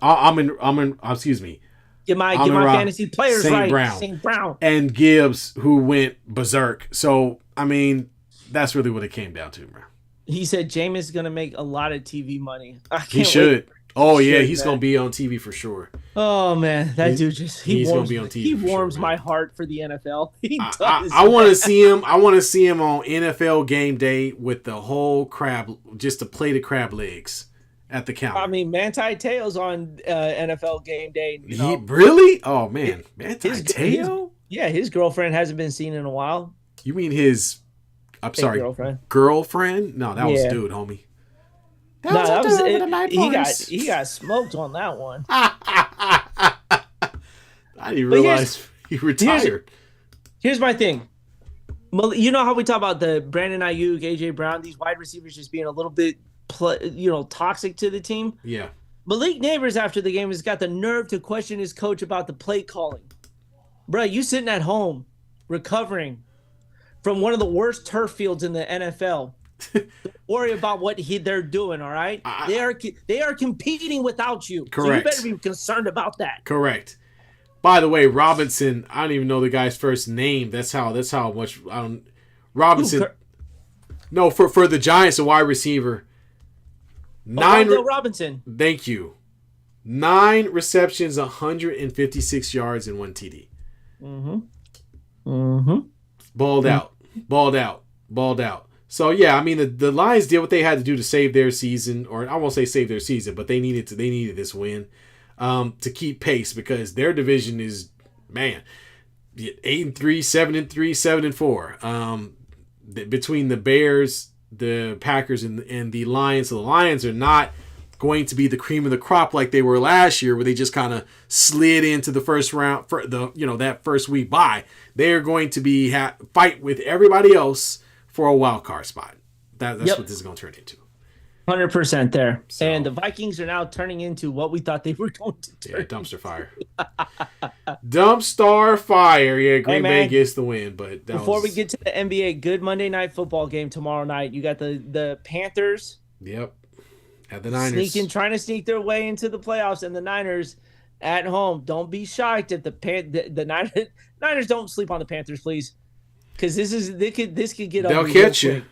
Excuse me. Get my fantasy players right. St. Brown. And Gibbs, who went berserk. So, I mean, that's really what it came down to, bro. He said Jameis is going to make a lot of TV money. He should. Oh, yeah, he's going to be on TV for sure. Oh, man, that dude he's going to be on TV. He warms my heart for the NFL. He does. I want to see him. I want to see him on NFL game day with the whole crab, just to play the crab legs at the counter. I mean, Manti Te'o's on NFL game day. He really? Oh, man. Manti Te'o? Yeah, his girlfriend hasn't been seen in a while. You mean his, girlfriend? No, that was dude, homie. He got smoked on that one. I didn't realize he retired. Here's my thing. You know how we talk about the Brandon Ayuk, AJ Brown, these wide receivers just being a little bit toxic to the team? Yeah. Malik Neighbors after the game has got the nerve to question his coach about the play calling. Bro, you sitting at home recovering from one of the worst turf fields in the NFL. Don't worry about what they're doing, all right? They are competing without you. Correct. So you better be concerned about that. Correct. By the way, Robinson, I don't even know the guy's first name. That's how much I don't. Robinson. No, for the Giants, a wide receiver. Wandale Robinson. Thank you. 9 receptions, 156 yards, and 1 TD. Balled out. So yeah, I mean the Lions did what they had to do to save their season, or I won't say save their season, but they needed this win to keep pace because their division is 8-3, 7-3, 7-4. Between the Bears, the Packers, and the Lions. So the Lions are not going to be the cream of the crop like they were last year, where they just kind of slid into the first round for that first week bye. They are going to be fight with everybody else for a wild card spot. That's what this is going to turn into. 100% there. So, and the Vikings are now turning into what we thought they were going to turn. Yeah, dumpster fire. Dumpster fire. Yeah, Green Bay gets the win. But before we get to the NBA, good Monday night football game tomorrow night. You got the Panthers. Yep. At the Niners. Trying to sneak their way into the playoffs, and the Niners at home. Don't be shocked if the Niners don't sleep on the Panthers, please. Because this could get ugly. They'll catch you.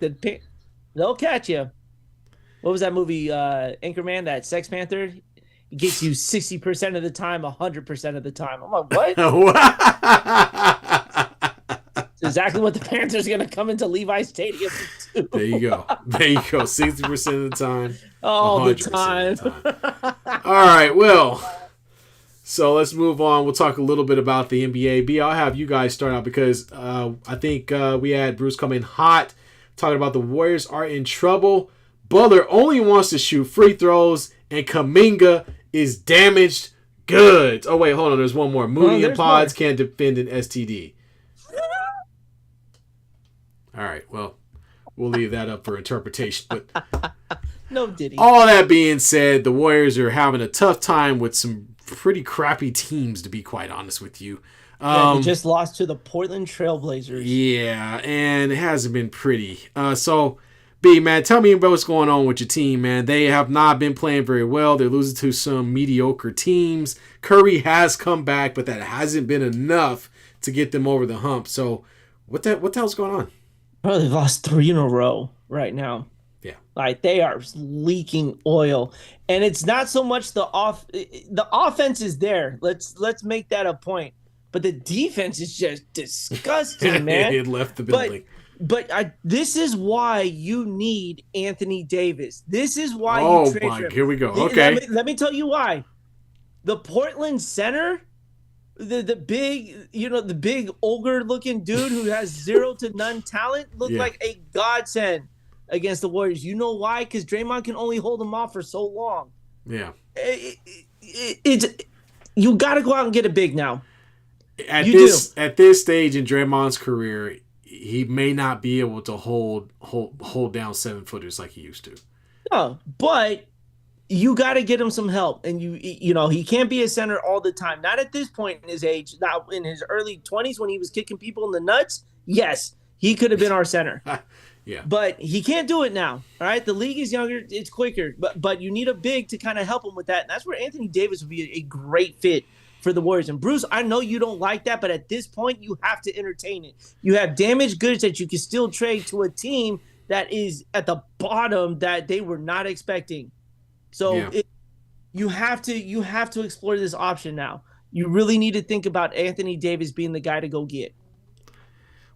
They'll catch you. What was that movie, Anchorman, that Sex Panther? It gets you 60% of the time, 100% of the time. I'm like, what? It's exactly what the Panthers are going to come into Levi Stadium to do. There you go. 60% of the time. All the time. All right, well, so let's move on. We'll talk a little bit about the NBA. B, I'll have you guys start out because I think we had Bruce come in hot talking about the Warriors are in trouble. Butler only wants to shoot free throws, and Kuminga is damaged goods. Oh, wait, hold on. There's one more. Moody and Pods can't defend an STD. All right, well, we'll leave that up for interpretation. But no diddy. All that being said, the Warriors are having a tough time with some pretty crappy teams, to be quite honest with you. They just lost to the Portland Trailblazers. Yeah, and it hasn't been pretty. So... B, man, tell me about what's going on with your team, man. They have not been playing very well. They're losing to some mediocre teams. Curry has come back, but that hasn't been enough to get them over the hump. So what the hell's going on? Bro, they've lost 3 in a row right now. Yeah. Like, they are leaking oil. And it's not so much the offense is there. Let's make that a point. But the defense is just disgusting, man. It left the building. But this is why you need Anthony Davis. This is why you trade him. Here we go. Okay. Let me tell you why. The Portland center, the big ogre-looking dude who has 0 to none talent, looked like a godsend against the Warriors. You know why? Because Draymond can only hold him off for so long. Yeah. You got to go out and get a big now. At this stage in Draymond's career, he may not be able to hold down 7-footers like he used to. No, but you got to get him some help, and he can't be a center all the time. Not at this point in his age. Now in his early 20s when he was kicking people in the nuts, yes, he could have been our center. Yeah, but he can't do it now. All right, the league is younger; it's quicker. But you need a big to kind of help him with that, and that's where Anthony Davis would be a great fit for the Warriors. And Bruce, I know you don't like that, but at this point, you have to entertain it. You have damaged goods that you can still trade to a team that is at the bottom that they were not expecting. So you have to explore this option now. You really need to think about Anthony Davis being the guy to go get.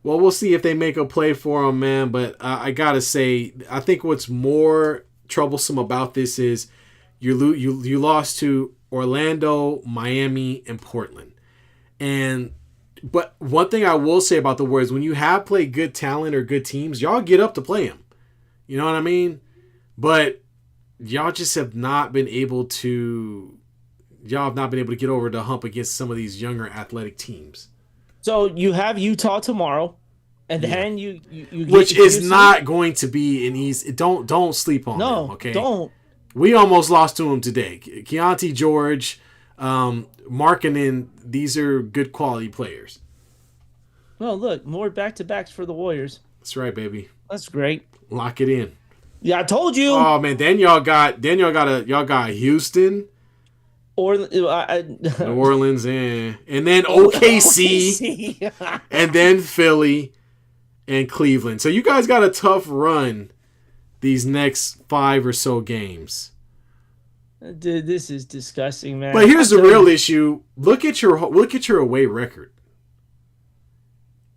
Well, we'll see if they make a play for him, man. But I gotta say, I think what's more troublesome about this is you lost to Orlando, Miami, and Portland. But one thing I will say about the Warriors, when you have played good talent or good teams, y'all get up to play them. You know what I mean? But y'all just have not been able to get over the hump against some of these younger athletic teams. So you have Utah tomorrow, and then you which is not going to be an easy. Don't sleep on them. Okay, don't. We almost lost to him today. Keontae George, Markkanen, these are good quality players. Well, look, more back-to-backs for the Warriors. That's right, baby. That's great. Lock it in. Yeah, I told you. Oh man, then y'all got Houston, New Orleans, and then OKC, and then Philly, and Cleveland. So you guys got a tough run these next 5 or so games. Dude, this is disgusting, man. But here's the real issue. Look at your away record.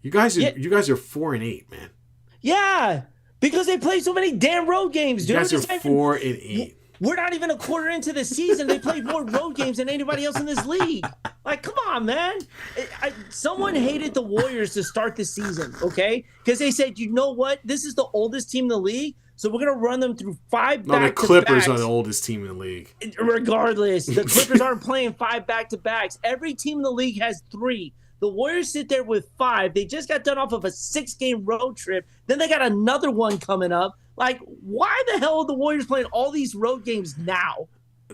You guys are 4-8, man. Yeah, because they play so many damn road games, dude. You guys are 4-8. We're not even a quarter into the season. They played more road games than anybody else in this league. Like, come on, man. Someone hated the Warriors to start the season, okay? Because they said, you know what? This is the oldest team in the league, so we're going to run them through 5 back-to-backs. No, the Clippers are the oldest team in the league. Regardless, the Clippers aren't playing 5 back-to-backs. Every team in the league has 3. The Warriors sit there with 5. They just got done off of a 6-game road trip. Then they got another one coming up. Like, why the hell are the Warriors playing all these road games now?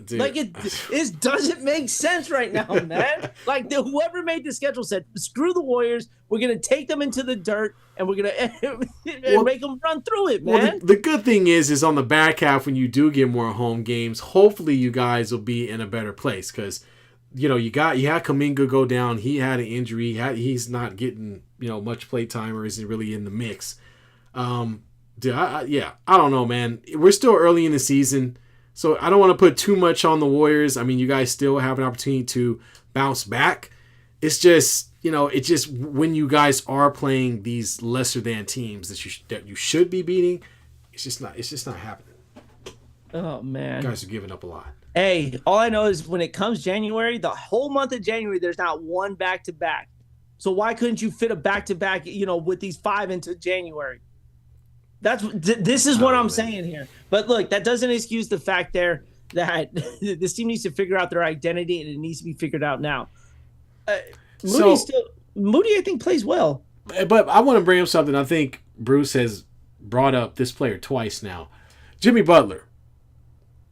Dude. Like, it doesn't make sense right now, man. Like, whoever made the schedule said, screw the Warriors. We're going to take them into the dirt, and we're going to make them run through it, man. Well, the good thing is on the back half, when you do get more home games, hopefully you guys will be in a better place because, you know, you had Kuminga go down. He had an injury. He's not getting, much play time or isn't really in the mix. Dude, I don't know, man. We're still early in the season, so I don't want to put too much on the Warriors. I mean, you guys still have an opportunity to bounce back. It's just, it's just when you guys are playing these lesser than teams that you should be beating, it's just not happening. Oh man, you guys are giving up a lot. Hey, all I know is when it comes January, the whole month of January, there's not one back-to-back. So why couldn't you fit a back-to-back, with these 5 into January? This is what I'm saying here. But look, that doesn't excuse the fact there that this team needs to figure out their identity, and it needs to be figured out now. Moody, I think, plays well. But I want to bring up something I think Bruce has brought up this player twice now. Jimmy Butler.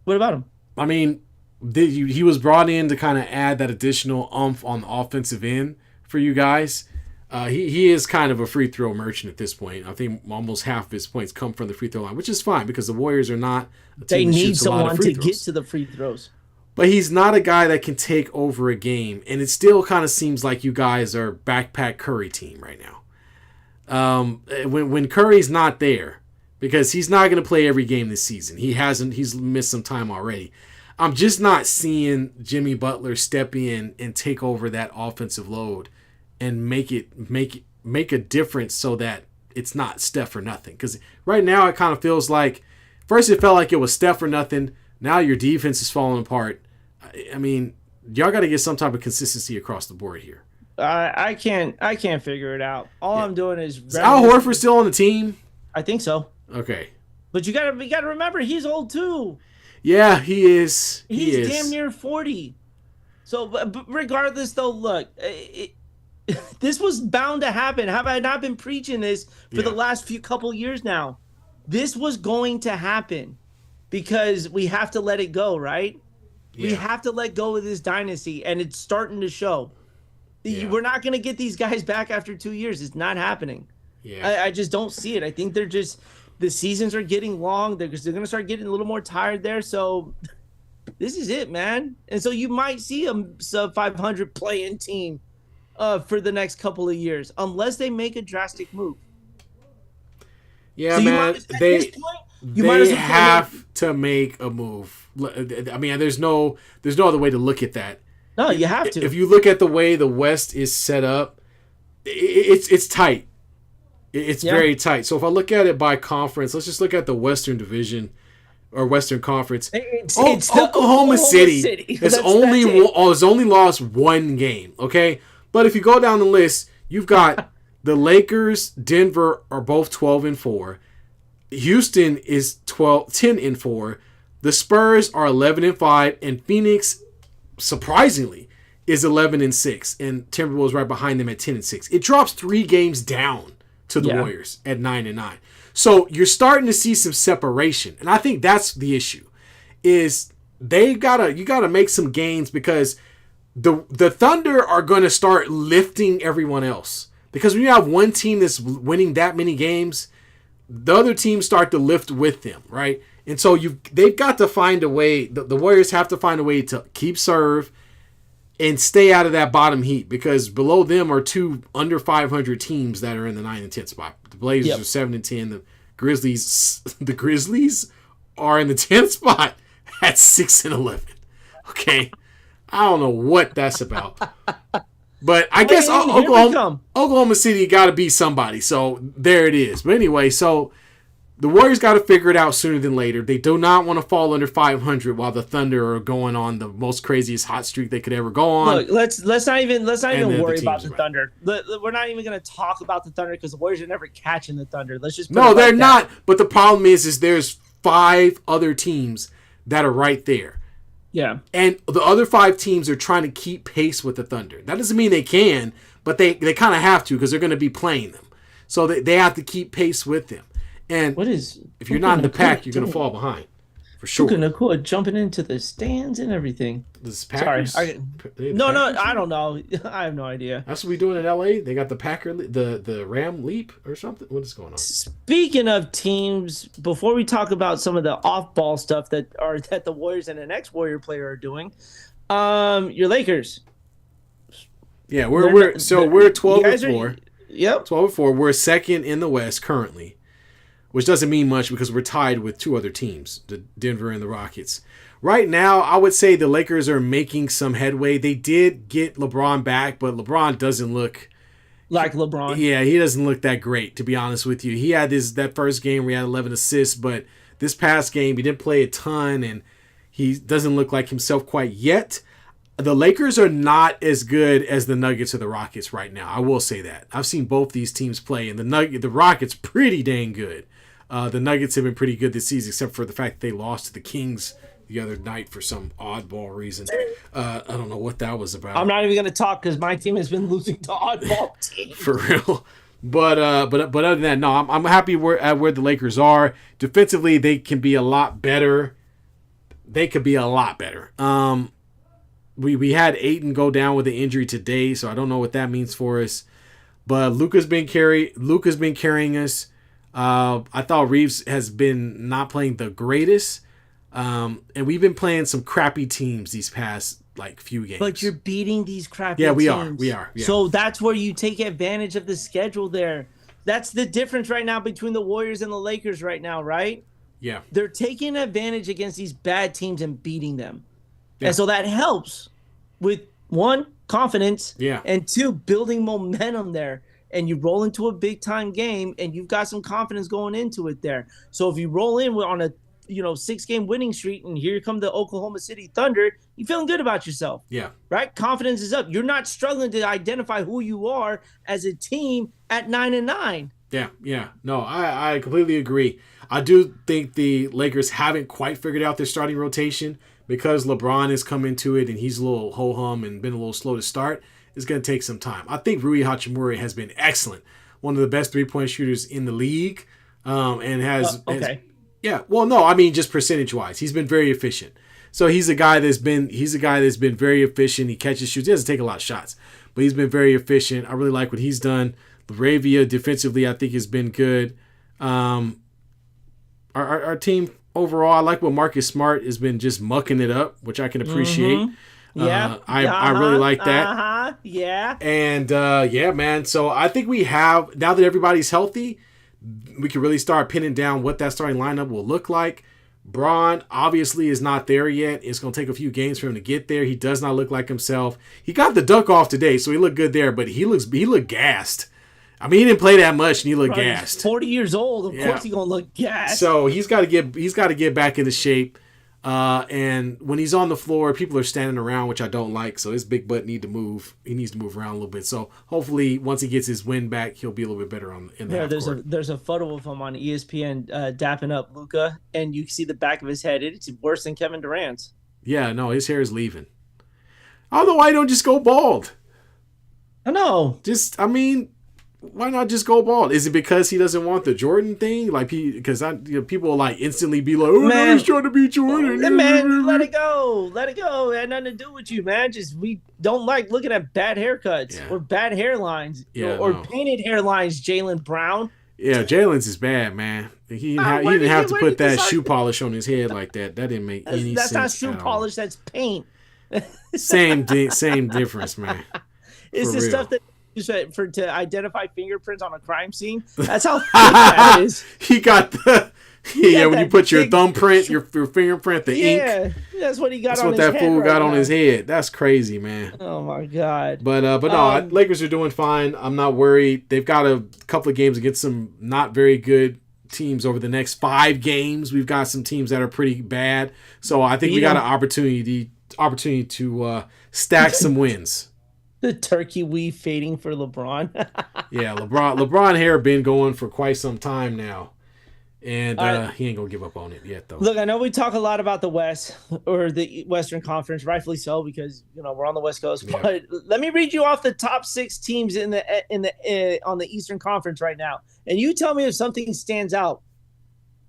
What about him? I mean, he was brought in to kind of add that additional oomph on the offensive end for you guys. He is kind of a free throw merchant at this point. I think almost half of his points come from the free throw line, which is fine because the Warriors are not a team that shoots a lot of free throws. They need someone to get to the free throws. But he's not a guy that can take over a game, and it still kind of seems like you guys are backpack Curry team right now. When Curry's not there, because he's not going to play every game this season. He's missed some time already. I'm just not seeing Jimmy Butler step in and take over that offensive load and make a difference so that it's not Steph or nothing. Because right now it kind of feels like, first it felt like it was Steph or nothing. Now your defense is falling apart. I mean, y'all got to get some type of consistency across the board here. I can't figure it out. All I'm doing is Al Horford still on the team? I think so. Okay. But you gotta remember he's old too. Yeah, he is. He's damn near 40. So, but regardless, though, look, this was bound to happen. Have I not been preaching this for the last couple years now? This was going to happen because we have to let it go, right? Yeah. We have to let go of this dynasty, and it's starting to show. Yeah. We're not going to get these guys back after 2 years. It's not happening. Yeah. I just don't see it. I think the seasons are getting long. They're going to start getting a little more tired there. So this is it, man. And so you might see a sub 500 play-in team for the next couple of years, unless they make a drastic move. Yeah, so man. They have to make a move. I mean, there's no other way to look at that. No, you have to. If you look at the way the West is set up, it's tight. It's very tight. So if I look at it by conference, let's just look at the Western Division or Western Conference. It's Oklahoma City has only lost 1 game. Okay, but if you go down the list, you've got the Lakers, Denver are both 12-4. Houston is 10-4. The Spurs are 11-5, and Phoenix, surprisingly, is 11-6, and Timberwolves right behind them at 10-6. It drops 3 games down to the Warriors at 9-9. So you're starting to see some separation, and I think that's the issue. Is you gotta make some gains because the Thunder are going to start lifting everyone else. Because when you have one team that's winning that many games, the other teams start to lift with them, right? And so they've got to find a way. The Warriors have to find a way to keep serve, and stay out of that bottom heat, because below them are two under 500 teams that are in the 9 and 10 spot. The Blazers are 7 and 10. The Grizzlies are in the 10th spot at 6 and 11. Okay, I don't know what that's about, but I guess Oklahoma City got to beat somebody. So there it is. But anyway, so the Warriors got to figure it out sooner than later. They do not want to fall under 500 while the Thunder are going on the most craziest hot streak they could ever go on. Look, let's not even worry about the Thunder. We're not even going to talk about the Thunder because the Warriors are never catching the Thunder. Let's just they're not. But the problem is there's 5 other teams that are right there. Yeah. And the other 5 teams are trying to keep pace with the Thunder. That doesn't mean they can, but they kind of have to because they're going to be playing them. So they have to keep pace with them. And if you're not in the pack, you're going to fall behind. For sure. Nakua jumping into the stands and everything. Sorry. No, I don't know. I have no idea. That's what we doing in LA? They got the the Ram leap or something? What is going on? Speaking of teams, before we talk about some of the off-ball stuff that the Warriors and an ex-Warrior player are doing, your Lakers. Yeah, we're 12-4. Yep. 12-4. We're second in the West currently, which doesn't mean much because we're tied with 2 other teams, the Denver and the Rockets. Right now, I would say the Lakers are making some headway. They did get LeBron back, but LeBron doesn't look like LeBron. Yeah, he doesn't look that great, to be honest with you. He had that first game where he had 11 assists, but this past game, he didn't play a ton, and he doesn't look like himself quite yet. The Lakers are not as good as the Nuggets or the Rockets right now. I will say that. I've seen both these teams play, and the Rockets pretty dang good. The Nuggets have been pretty good this season, except for the fact that they lost to the Kings the other night for some oddball reason. I don't know what that was about. I'm not even going to talk because my team has been losing to oddball teams. For real. But other than that, no, I'm happy at where the Lakers are. Defensively, they can be a lot better. They could be a lot better. We had Ayton go down with an injury today, so I don't know what that means for us. But Luka's been carrying us. I thought Reeves has been not playing the greatest. And we've been playing some crappy teams these past few games. But you're beating these crappy teams. Yeah, we are. Yeah. So that's where you take advantage of the schedule there. That's the difference right now between the Warriors and the Lakers right now, right? Yeah. They're taking advantage against these bad teams and beating them. Yeah. And so that helps with, 1, confidence, and 2, building momentum there. And you roll into a big-time game, and you've got some confidence going into it there. So if you roll in on a 6-game winning streak, and here come the Oklahoma City Thunder, you're feeling good about yourself. Yeah. Right? Confidence is up. You're not struggling to identify who you are as a team at 9-9. Yeah. No, I completely agree. I do think the Lakers haven't quite figured out their starting rotation because LeBron has come into it, and he's a little ho-hum and been a little slow to start. It's going to take some time. I think Rui Hachimura has been excellent. One of the best three-point shooters in the league. And has... Okay. Just percentage-wise. He's been very efficient. So he's a guy that's been very efficient. He catches shoots. He doesn't take a lot of shots, but he's been very efficient. I really like what he's done. Laravia defensively, I think, has been good. Our team overall, I like what Marcus Smart has been just mucking it up, which I can appreciate. Mm-hmm. Yeah, I really like that. Yeah. And man. So I think we have, now that everybody's healthy, we can really start pinning down what that starting lineup will look like. Braun obviously is not there yet. It's going to take a few games for him to get there. He does not look like himself. He got the dunk off today, so he looked good there, but he looked gassed. I mean, he didn't play that much, and he looked gassed. He's 40 years old. Of course, he's going to look gassed. So he's got to get back into shape. And when he's on the floor, people are standing around, which I don't like. So his big butt needs to move. He needs to move around a little bit. So hopefully, once he gets his wind back, he'll be a little bit better in the half court. There's a photo of him on ESPN dapping up Luka, and you see the back of his head. It's worse than Kevin Durant's. Yeah, no, his hair is leaving. I don't know why you don't just go bald. I know. Why not just go bald? Is it because he doesn't want the Jordan thing? Because people will instantly be like, "Oh, man, he's trying to be Jordan." Man, let it go. It had nothing to do with you, man. Just we don't like looking at bad haircuts or bad hairlines or painted hairlines. Jaylen Brown. Yeah, Jalen's is bad, man. He didn't have to put that shoe polish on his head like that. That didn't make any sense. That's not shoe polish. That's paint. Same difference, man. It's For the real. stuff that to identify fingerprints on a crime scene. That's how thick that is. He got the He got when you that put your big- thumbprint, your fingerprint, the ink. Yeah, that's what he got That's on what his that head fool right got on now. his head. That's crazy, man. Oh my god. But no, Lakers are doing fine. I'm not worried. They've got a couple of games against some not very good teams over the next 5 games. We've got some teams that are pretty bad. So I think we got an opportunity to stack some wins. The turkey weave fading for LeBron. Yeah, LeBron hair been going for quite some time now. And right. he ain't gonna give up on it yet, though. Look, I know we talk a lot about the West or the Western Conference, rightfully so, because we're on the West Coast. Yeah. But let me read you off the top 6 teams on the Eastern Conference right now, and you tell me if something stands out.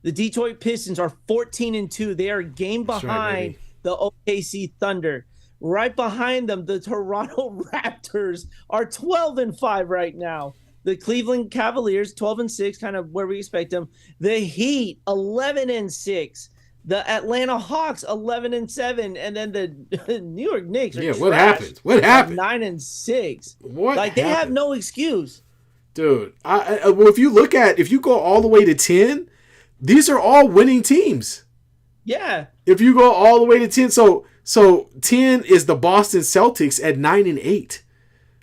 The Detroit Pistons are 14-2. They are a game behind the OKC Thunder. Right behind them, the Toronto Raptors are 12-5 right now. The Cleveland Cavaliers, 12-6, kind of where we expect them. The Heat, 11-6. The Atlanta Hawks, 11-7, and then the New York Knicks. What happened? What happened? 9-6. What? Like, they have no excuse, dude. Well, if you go all the way to 10, these are all winning teams. Yeah. If you go all the way to 10, so 10 is the Boston Celtics at 9-8.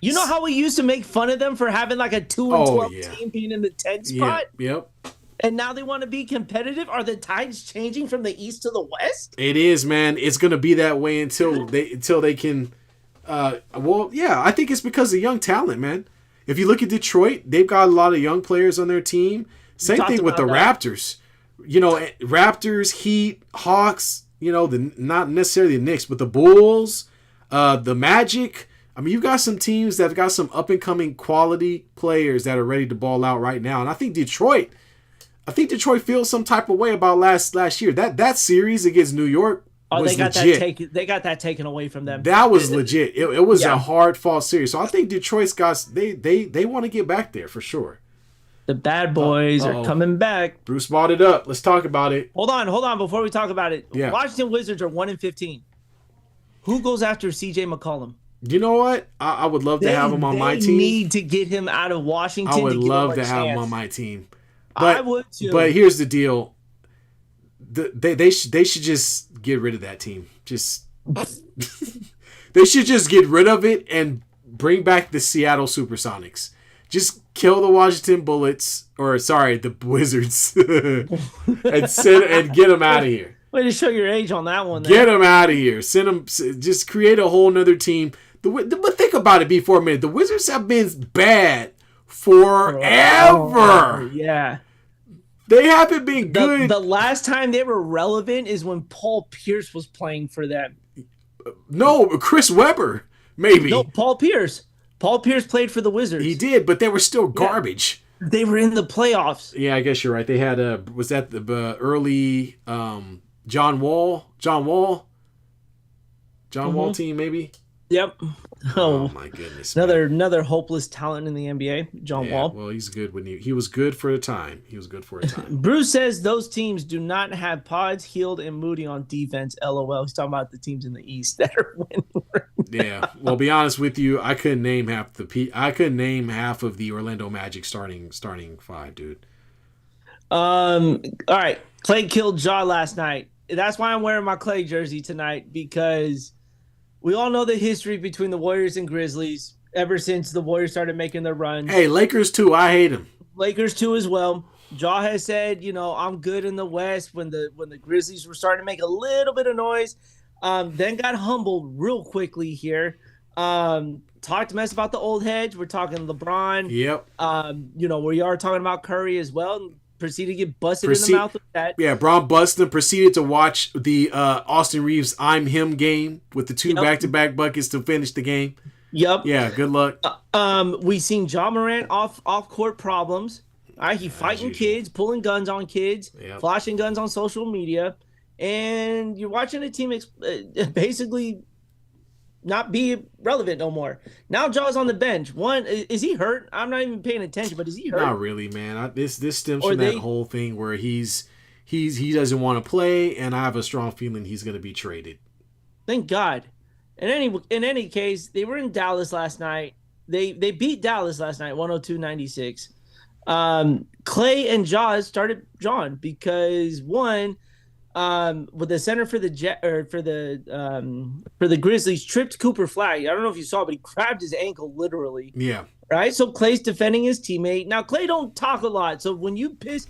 You know how we used to make fun of them for having like a 2-12 team being in the 10 spot? Yep. And now they want to be competitive? Are the tides changing from the East to the West? It is, man. It's going to be that way until they can I think it's because of young talent, man. If you look at Detroit, they've got a lot of young players on their team. Same thing with the Raptors. Raptors, Heat, Hawks, not necessarily the Knicks, but the Bulls, the Magic. I mean, you've got some teams that have got some up-and-coming quality players that are ready to ball out right now. And I think Detroit feels some type of way about last year. That series against New York was legit. They got that taken away from them. That was legit. It was a hard-fought series. So I think Detroit's got they want to get back there for sure. The bad boys are coming back. Bruce brought it up. Let's talk about it. Hold on. Before we talk about it, yeah. Washington Wizards are 1-15. Who goes after CJ McCollum? You know what? I would love to have him on my team. They need to get him out of Washington. I would love to have him on my team. But, I would too. But here's the deal. They should just get rid of that team. They should just get rid of it and bring back the Seattle Supersonics. Just kill the Washington Bullets, the Wizards, and get them out of here. Way to show your age on that one. Get them out of here. Send them. Just create a whole nother team. But think about it for a minute. The Wizards have been bad forever. Yeah. They haven't been good. The last time they were relevant is when Paul Pierce was playing for them. No, Chris Webber, maybe. No, Paul Pierce. Paul Pierce played for the Wizards. He did, but they were still garbage. They were in the playoffs. Yeah, I guess you're right. They had was that the early John Wall team, maybe? Yep. Oh my goodness. Another hopeless talent in the NBA, John Wall. Well, he's good when he was good for a time. Bruce says those teams do not have Pods, Hield, and Moody on defense. LOL. He's talking about the teams in the East that are winning. Yeah. Well, be honest with you, I couldn't name half of the Orlando Magic starting 5, dude. All right. Klay killed Ja last night. That's why I'm wearing my Klay jersey tonight, because we all know the history between the Warriors and Grizzlies ever since the Warriors started making their run. Hey, Lakers too. I hate them. Lakers too as well. Ja has said, I'm good in the West when the Grizzlies were starting to make a little bit of noise. Then got humbled real quickly here. Talked mess about the old heads. We're talking LeBron. Yep. We are talking about Curry as well. Proceeded to get busted in the mouth with that. Yeah, Braun busted. Proceeded to watch the Austin Reeves "I'm Him" game with the 2 back-to-back buckets to finish the game. Yep. Yeah, good luck. We seen Ja Morant off court problems. All right, he fighting kids, pulling guns on kids, flashing guns on social media, and you're watching a team basically not be relevant no more. Now Ja's on the bench. One, is he hurt? I'm not even paying attention, but is he hurt? Not really, man. This stems from that whole thing where he doesn't want to play, and I have a strong feeling he's going to be traded. Thank God. In any case, they were in Dallas last night. They beat Dallas last night, 102-96. Klay and Jaws started John because one, with the center for the for the Grizzlies tripped Cooper Flag. I don't know if you saw, but he grabbed his ankle literally. Yeah. Right. So Klay's defending his teammate. Now Klay don't talk a lot. So when you piss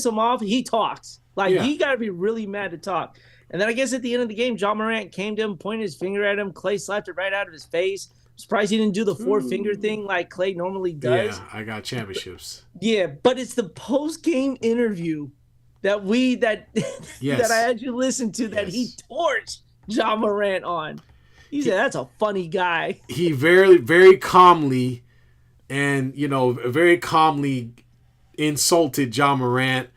him off, he talks. Like he got to be really mad to talk. And then I guess at the end of the game, John Morant came to him, pointed his finger at him. Klay slapped it right out of his face. Surprised he didn't do the four-finger thing like Klay normally does. Yeah, I got championships. Yeah, but it's the post-game interview that that I had you listen to that he torched John Morant on. He said, that's a funny guy. He very, very calmly and, very calmly insulted John Morant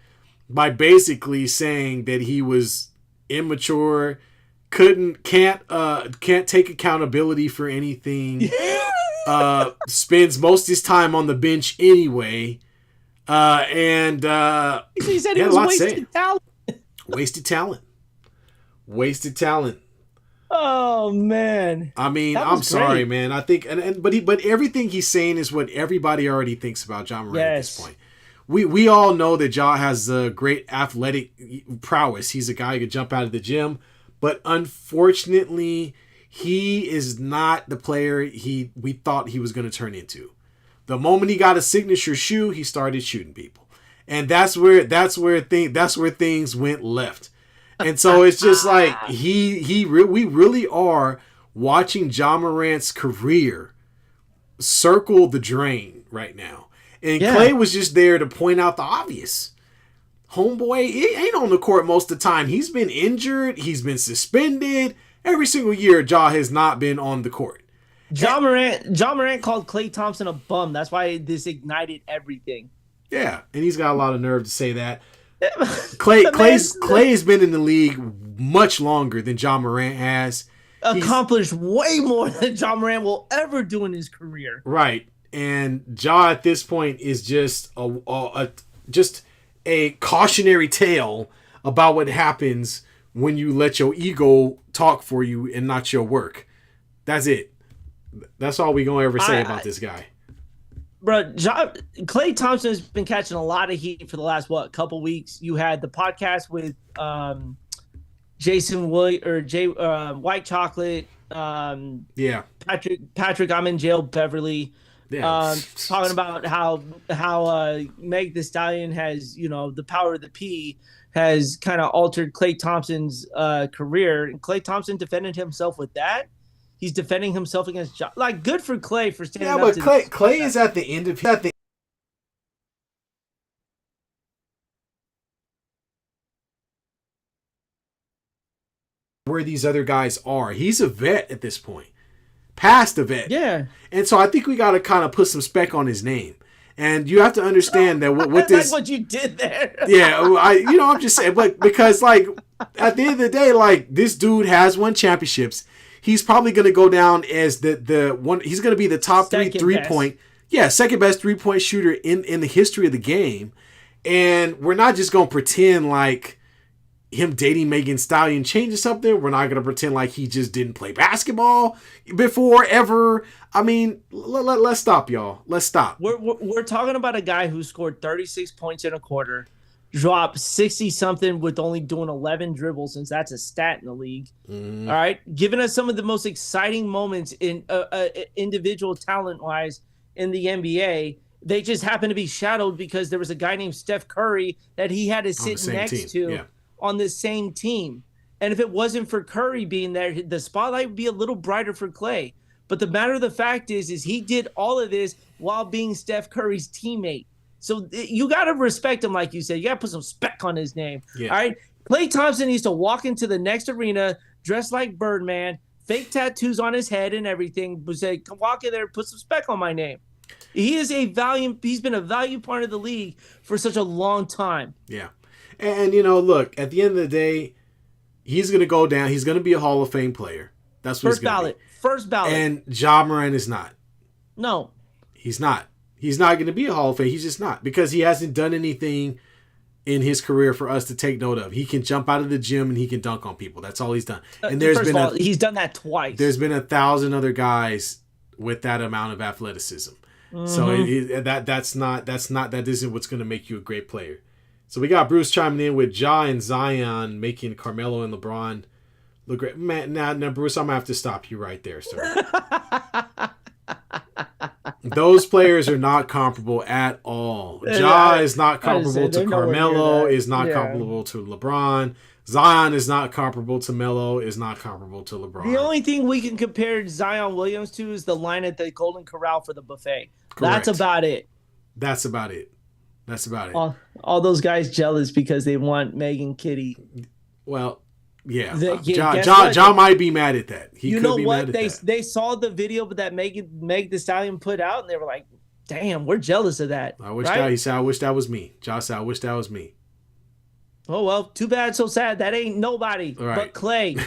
by basically saying that he was immature, can't take accountability for anything, spends most of his time on the bench anyway, and he said he was wasted talent. Wasted talent. Oh man. I mean, I'm sorry, man. I think, but everything he's saying is what everybody already thinks about John Morant at this point. We all know that Ja has a great athletic prowess. He's a guy who could jump out of the gym, but unfortunately, he is not the player we thought he was going to turn into. The moment he got a signature shoe, he started shooting people, and that's where things went left. And so it's just like we really are watching John Morant's career circle the drain right now. And Klay was just there to point out the obvious. Homeboy, he ain't on the court most of the time. He's been injured. He's been suspended. Every single year, Ja has not been on the court. John Morant called Klay Thompson a bum. That's why this ignited everything. Yeah, and he's got a lot of nerve to say that. Klay has been in the league much longer than John Morant has. Accomplished way more than John Morant will ever do in his career. Right. And Ja at this point is just a cautionary tale about what happens when you let your ego talk for you and not your work. That's it. That's all we gonna ever say about this guy. Bro, Klay Thompson has been catching a lot of heat for the last couple weeks. You had the podcast with Jason White Chocolate. Patrick, I'm in jail, Beverly. Yeah. Talking about how Meg Thee Stallion has, the power of the P has kind of altered Klay Thompson's career. And Klay Thompson defended himself with that. He's defending himself against John. Like, good for Klay for standing up. Yeah, but Klay is at the end of where these other guys are. He's a vet at this point. Past a vet. Yeah. And so I think we got to kind of put some spec on his name. And you have to understand that with this, like what you did there. Yeah, I'm just saying, but because at the end of the day, this dude has won championships. He's probably going to go down as the one. He's going to be the top three-point, second best three-point shooter in the history of the game. And we're not just going to pretend like him dating Megan Stallion changes something. We're not going to pretend like he just didn't play basketball before ever. I mean, let's stop, y'all. Let's stop. We're talking about a guy who scored 36 points in a quarter, dropped 60-something with only doing 11 dribbles, since that's a stat in the league. All right? Giving us some of the most exciting moments in individual talent-wise in the NBA. They just happen to be shadowed because there was a guy named Steph Curry that he had to sit next to on the same team. And if it wasn't for Curry being there, the spotlight would be a little brighter for Klay. But the matter of the fact is he did all of this while being Steph Curry's teammate. So you got to respect him, like you said. You got to put some spec on his name. Yeah. All right? Klay Thompson needs to walk into the next arena dressed like Birdman, fake tattoos on his head and everything, but say, come walk in there, put some spec on my name. He's been a value part of the league for such a long time. Yeah. And, look, at the end of the day, he's going to go down. He's going to be a Hall of Fame player. That's what First ballot. And Ja Morant is not. No. He's not. He's not going to be a Hall of Fame. He's just not. Because he hasn't done anything in his career for us to take note of. He can jump out of the gym and he can dunk on people. That's all he's done. And he's done that twice. There's been 1,000 other guys with that amount of athleticism. So that isn't what's going to make you a great player. So we got Bruce chiming in with Ja and Zion making Carmelo and LeBron look great. Man, now Bruce, I'm gonna have to stop you right there, sir. Those players are not comparable at all. Ja is not comparable to Carmelo, is not comparable to LeBron. Zion is not comparable to Melo, is not comparable to LeBron. The only thing we can compare Zion Williams to is the line at the Golden Corral for the buffet. Correct. That's about it. That's about it. All those guys jealous because they want Meg and Kitty. Well, yeah. John might be mad at that. You know what? They saw the video that Meg the Stallion put out, and they were like, "Damn, we're jealous of that." He said, "I wish that was me." John said, "I wish that was me." Oh well, too bad, so sad. That ain't nobody but Klay.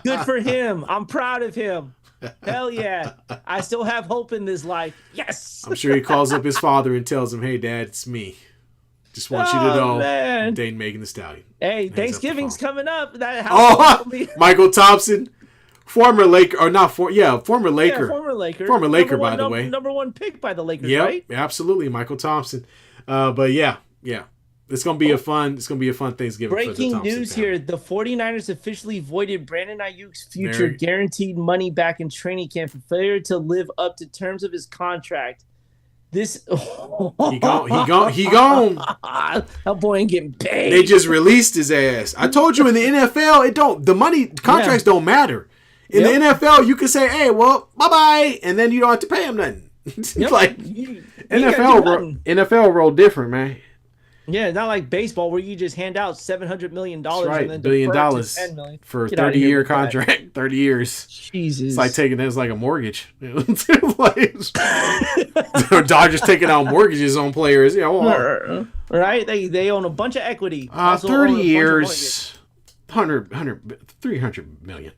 Good for him. I'm proud of him. Hell yeah. I still have hope in this life. Yes. I'm sure he calls up his father and tells him, "Hey, Dad, it's me. Just want you to know, I'm dating Megan Thee Stallion." Hey, Thanksgiving's coming up. Michael Thompson, former Laker, or not former Laker. Former Laker, by the way. Number one pick by the Lakers, right? Absolutely, Michael Thompson. But yeah. It's gonna be a fun Thanksgiving. Breaking news here: the 49ers officially voided Brandon Ayuk's future guaranteed money back in training camp for failure to live up to terms of his contract. He gone. That boy ain't getting paid. They just released his ass. I told you in the NFL, the money contracts don't matter. In the NFL, you can say, "Hey, well, bye bye," and then you don't have to pay him nothing. Like NFL roll different, man. Yeah, not like baseball where you just hand out $700 million and then $1 billion $10 million for a 30-year contract. 30 years. Jesus. It's like taking it as like a mortgage. Dodgers taking out mortgages on players. Right? They own a bunch of equity. 30 years, 300 million.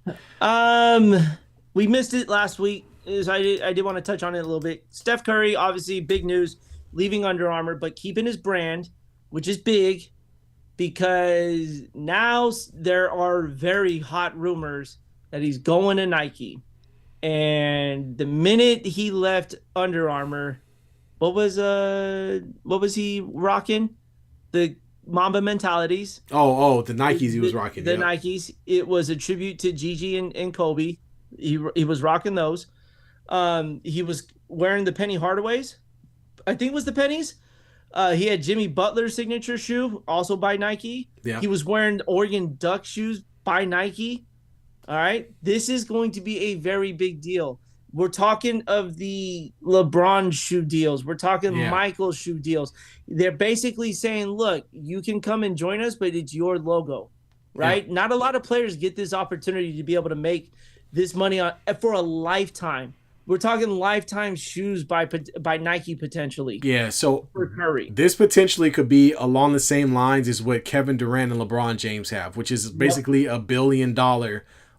We missed it last week. I did want to touch on it a little bit. Steph Curry, obviously big news, leaving Under Armour, but keeping his brand, which is big because now there are very hot rumors that he's going to Nike. And the minute he left Under Armour, what was he rocking? The Mamba Mentalities. Oh, the Nikes he was rocking. The Nikes. It was a tribute to Gigi and Kobe. He was rocking those. He was wearing the Penny Hardaways. I think it was the Pennies. He had Jimmy Butler's signature shoe, also by Nike. Yeah. He was wearing Oregon Duck shoes by Nike. All right. This is going to be a very big deal. We're talking of the LeBron shoe deals. We're talking Michael shoe deals. They're basically saying, look, you can come and join us, but it's your logo, right? Yeah. Not a lot of players get this opportunity to be able to make this money for a lifetime. We're talking lifetime shoes by Nike potentially. Yeah, so for Curry. This potentially could be along the same lines as what Kevin Durant and LeBron James have, which is basically $1 billion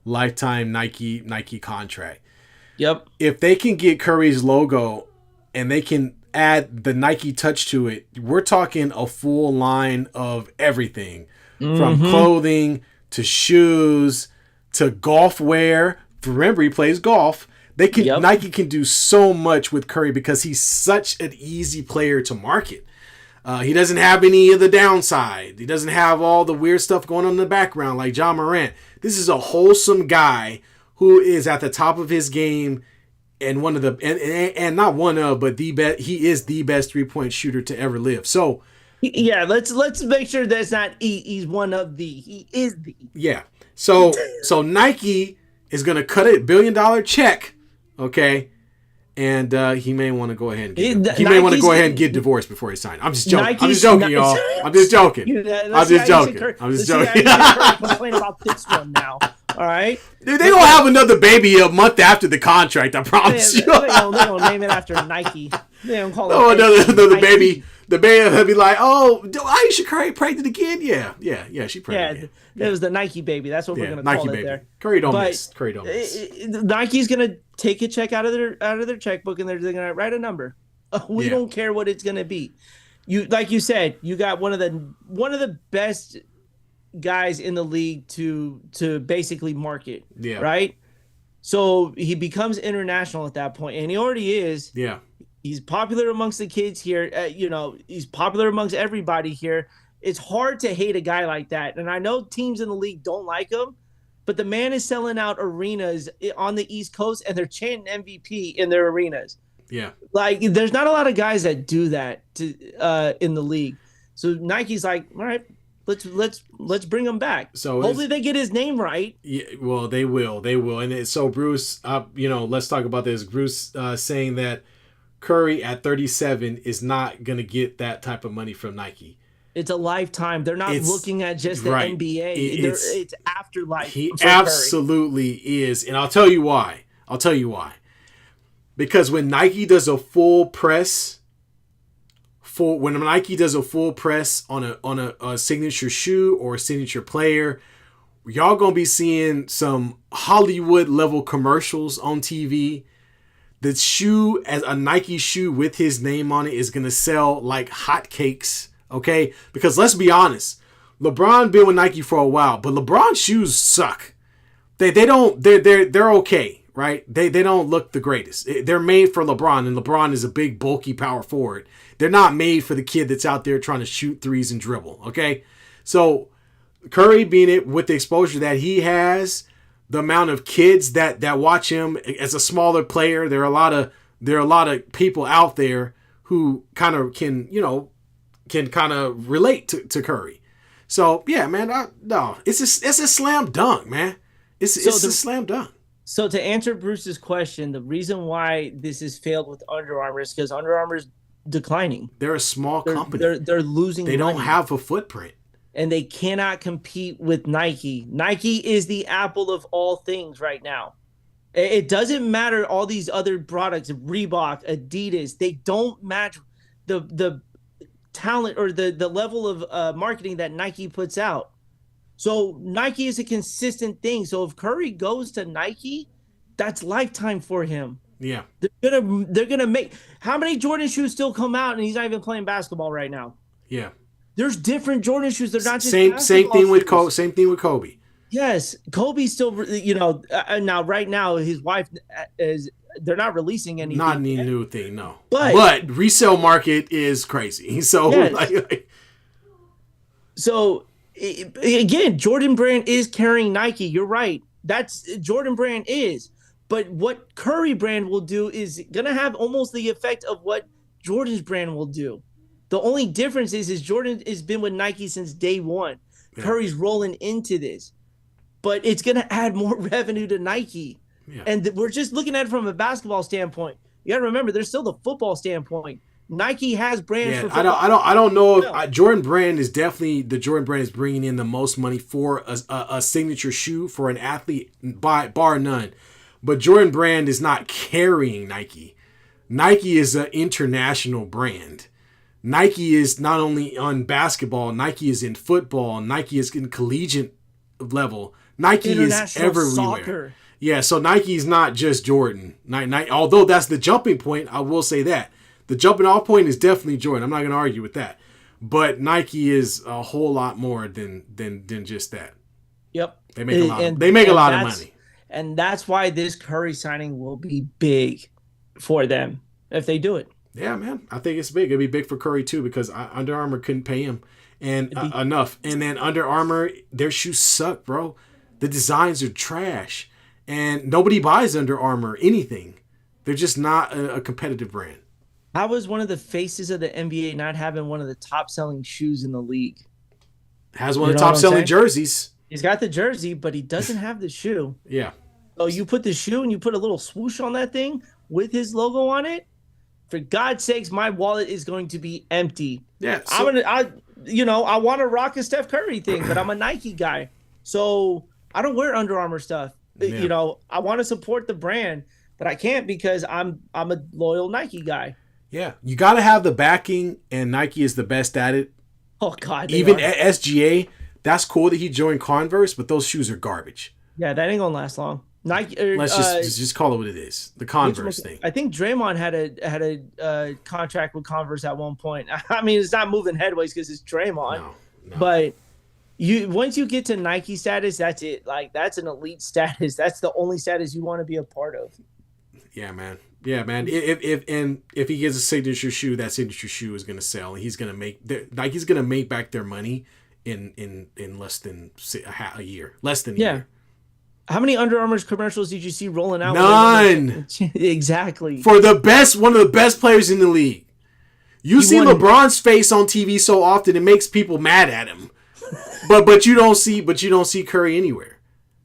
lifetime Nike contract. Yep. If they can get Curry's logo and they can add the Nike touch to it, we're talking a full line of everything from clothing to shoes to golf wear. Remember, he plays golf. Nike can do so much with Curry because he's such an easy player to market. He doesn't have any of the downside. He doesn't have all the weird stuff going on in the background like John Morant. This is a wholesome guy who is at the top of his game and one of the and not one of, but the best. He is the best 3-point shooter to ever live. So yeah, let's make sure that's not he's one of the. He is the. Yeah. So Nike is going to cut a $1 billion check. Okay, and he may want to go ahead and get divorced before he signs. I'm just joking. I'm just joking, y'all. I'm just joking. Complain about this one now. All right, dude. They don't have another baby a month after the contract. I promise you. They don't name it after Nike. They don't call it. Another baby. The baby will be like, "Oh, Aisha Curry pregnant again?" Yeah, she pregnant. Yeah, it was the Nike baby. That's what we're gonna call it there. Curry don't miss. Nike's gonna take a check out of their checkbook and they're gonna write a number. We don't care what it's gonna be. like you said, you got one of the best guys in the league to basically market, Yeah. right? So he becomes international at that point, and he already is. Yeah. He's popular amongst the kids here. He's popular amongst everybody here. It's hard to hate a guy like that. And I know teams in the league don't like him, but the man is selling out arenas on the East Coast, and they're chanting MVP in their arenas. Yeah. Like, there's not a lot of guys that do that in the league. So Nike's like, all right, let's bring him back. So hopefully they get his name right. Yeah, well, they will. And so Bruce, let's talk about this. Bruce saying that Curry at 37 is not going to get that type of money from Nike. It's a lifetime. They're not looking at just the right. NBA. It's afterlife. He absolutely is. And I'll tell you why. Because when Nike does a full press on a signature shoe or a signature player, y'all going to be seeing some Hollywood level commercials on TV. The shoe, as a Nike shoe with his name on it, is going to sell like hotcakes. Okay, because let's be honest, LeBron been with Nike for a while, but LeBron shoes suck. They're okay, right? They don't look the greatest. They're made for LeBron, and LeBron is a big bulky power forward. They're not made for the kid that's out there trying to shoot threes and dribble. Okay, so Curry being it with the exposure that he has, the amount of kids that watch him as a smaller player, there are a lot of people out there who kind of can kind of relate to Curry. So yeah, man, it's a slam dunk, man. It's a slam dunk. So to answer Bruce's question, the reason why this has failed with Under Armour is because Under Armour's declining. They're a small company. They're losing. They don't have a footprint, and they cannot compete with Nike. Nike is the Apple of all things right now. It doesn't matter all these other products, Reebok, Adidas. They don't match the talent or the level of marketing that Nike puts out. So Nike is a consistent thing. So if Curry goes to Nike, that's lifetime for him. Yeah. They're gonna make, how many Jordan shoes still come out and he's not even playing basketball right now? Yeah. There's different Jordan shoes. They're not just same thing with Kobe. Same thing with Kobe. Yes, Kobe's still, now right now his wife is. They're not releasing anything. Not any new thing, no. But resale market is crazy. So, yes. So again, Jordan Brand is carrying Nike. You're right. That's Jordan Brand is. But what Curry Brand will do is gonna have almost the effect of what Jordan's brand will do. The only difference is Jordan has been with Nike since day one. Yeah. Curry's rolling into this, but it's gonna add more revenue to Nike. Yeah. And we're just looking at it from a basketball standpoint. You got to remember, there's still the football standpoint. Nike has brands for football. I don't know if Jordan Brand is definitely, the Jordan Brand is bringing in the most money for a signature shoe for an athlete, bar none. But Jordan Brand is not carrying Nike. Nike is an international brand. Nike is not only on basketball, Nike is in football, Nike is in collegiate level. Nike is everywhere. Soccer. Yeah, so Nike's not just Jordan. Although that's the jumping point, I will say that. The jumping off point is definitely Jordan. I'm not going to argue with that. But Nike is a whole lot more than just that. Yep. They make a lot of money. And that's why this Curry signing will be big for them if they do it. Yeah, man. I think it's big. It'll be big for Curry too because Under Armour couldn't pay him enough. And then Under Armour, their shoes suck, bro. The designs are trash. And nobody buys Under Armour anything. They're just not a competitive brand. How is one of the faces of the NBA not having one of the top-selling shoes in the league? Has one of the top-selling jerseys. He's got the jersey, but he doesn't have the shoe. Yeah. So you put the shoe and you put a little swoosh on that thing with his logo on it. For God's sakes, my wallet is going to be empty. Yeah. I want to rock a Steph Curry thing, but I'm a Nike guy. So I don't wear Under Armour stuff. Yeah. I want to support the brand, but I can't because I'm a loyal Nike guy. Yeah, you got to have the backing, and Nike is the best at it. Oh God, even at SGA, that's cool that he joined Converse, but those shoes are garbage. Yeah, that ain't gonna last long. Nike. Let's just call it what it is. The Converse thing. I think Draymond had a contract with Converse at one point. I mean, it's not moving headways because it's Draymond. No. But once you get to Nike status, that's it. Like, that's an elite status. That's the only status you want to be a part of. Yeah, man. Yeah, man. If he gets a signature shoe, that signature shoe is going to sell, and he's going to make Nike's going to make back their money in less than a year. Less than a year. How many Under Armour commercials did you see rolling out? None. Exactly. For one of the best players in the league. You see LeBron's face on TV so often, it makes people mad at him. but you don't see Curry anywhere.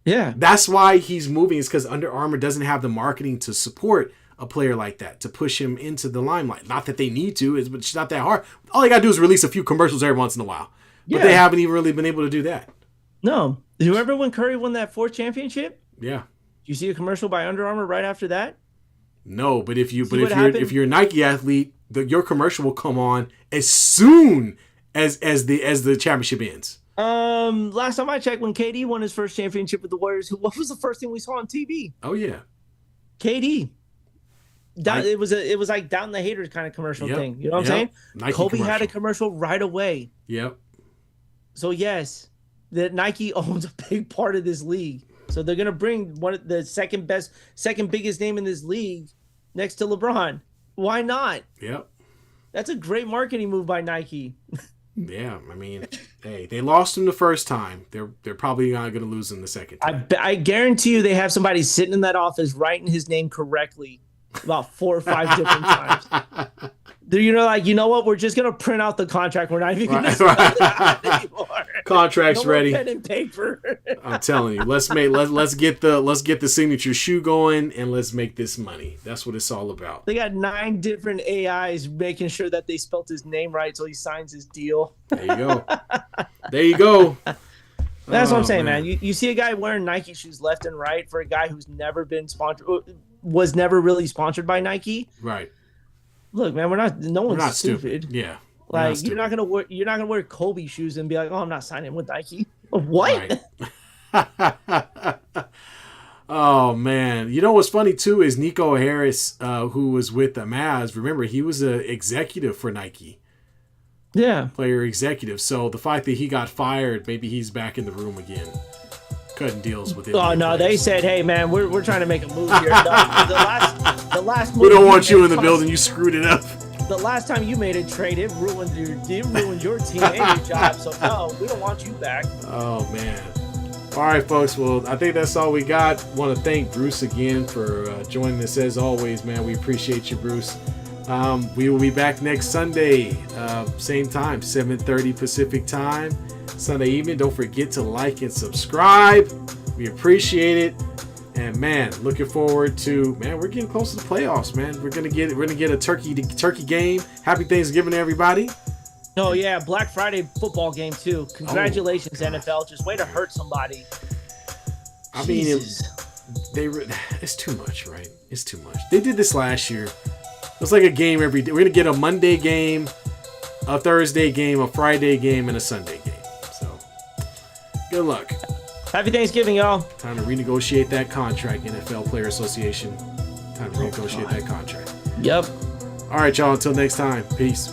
Yeah. That's why he's moving, is because Under Armour doesn't have the marketing to support a player like that, to push him into the limelight. Not that they need to, but it's not that hard. All they got to do is release a few commercials every once in a while. But they haven't even really been able to do that. No. Do you remember when Curry won that 4th championship? Yeah. Did you see a commercial by Under Armour right after that? No, but if you're a Nike athlete, your commercial will come on as soon as the championship ends. Last time I checked, when KD won his first championship with the Warriors, what was the first thing we saw on TV? Oh yeah, KD. It was like down the haters kind of commercial thing. You know what I'm saying? Nike Kobe commercial. had a commercial right away. Yep. So yes, that Nike owns a big part of this league. So they're gonna bring one of the second biggest name in this league next to LeBron. Why not? Yep. That's a great marketing move by Nike. Yeah, I mean, hey, they lost him the first time. They're probably not going to lose him the second time. I guarantee you they have somebody sitting in that office writing his name correctly about 4 or 5 different times. You know what? We're just going to print out the contract. We're not even going to spell it out anymore. Contract's ready. Pen and paper. I'm telling you, let's get the signature shoe going, and let's make this money. That's what it's all about. They got 9 different AIs making sure that they spelt his name right so he signs his deal. There you go. There you go. That's what I'm saying, man. You see a guy wearing Nike shoes left and right for a guy who's never been sponsored, was never really sponsored by Nike. Right. Look, man, no one's stupid. Yeah. Like, you're not gonna wear Kobe shoes and be like, oh, I'm not signing with Nike. What? Right. Oh man, you know what's funny too is Nico Harris, who was with the Mavs. Remember, he was an executive for Nike. Yeah, player executive. So the fact that he got fired, maybe he's back in the room again, cutting deals with it. Oh no, they said, hey man, we're trying to make a move here. No, the last move we don't want you in the building. You screwed it up. The last time you made a trade, it ruined your team and your job. So no, we don't want you back. Oh man. All right, folks. Well, I think that's all we got. Want to thank Bruce again for joining us as always, man. We appreciate you, Bruce. We will be back next Sunday, same time, 7:30 Pacific time, Sunday evening. Don't forget to like and subscribe. We appreciate it. And man, looking forward to, man, we're getting close to the playoffs, man. We're gonna get a turkey game. Happy Thanksgiving, everybody. Oh yeah, Black Friday football game too. Congratulations, NFL. Just way to hurt somebody. I mean, it's too much, right? It's too much. They did this last year. It's like a game every day. We're gonna get a Monday game, a Thursday game, a Friday game, and a Sunday game. So, good luck. Happy Thanksgiving, y'all. Time to renegotiate that contract, NFL Player Association. Time to renegotiate that contract. Yep. All right, y'all. Until next time. Peace.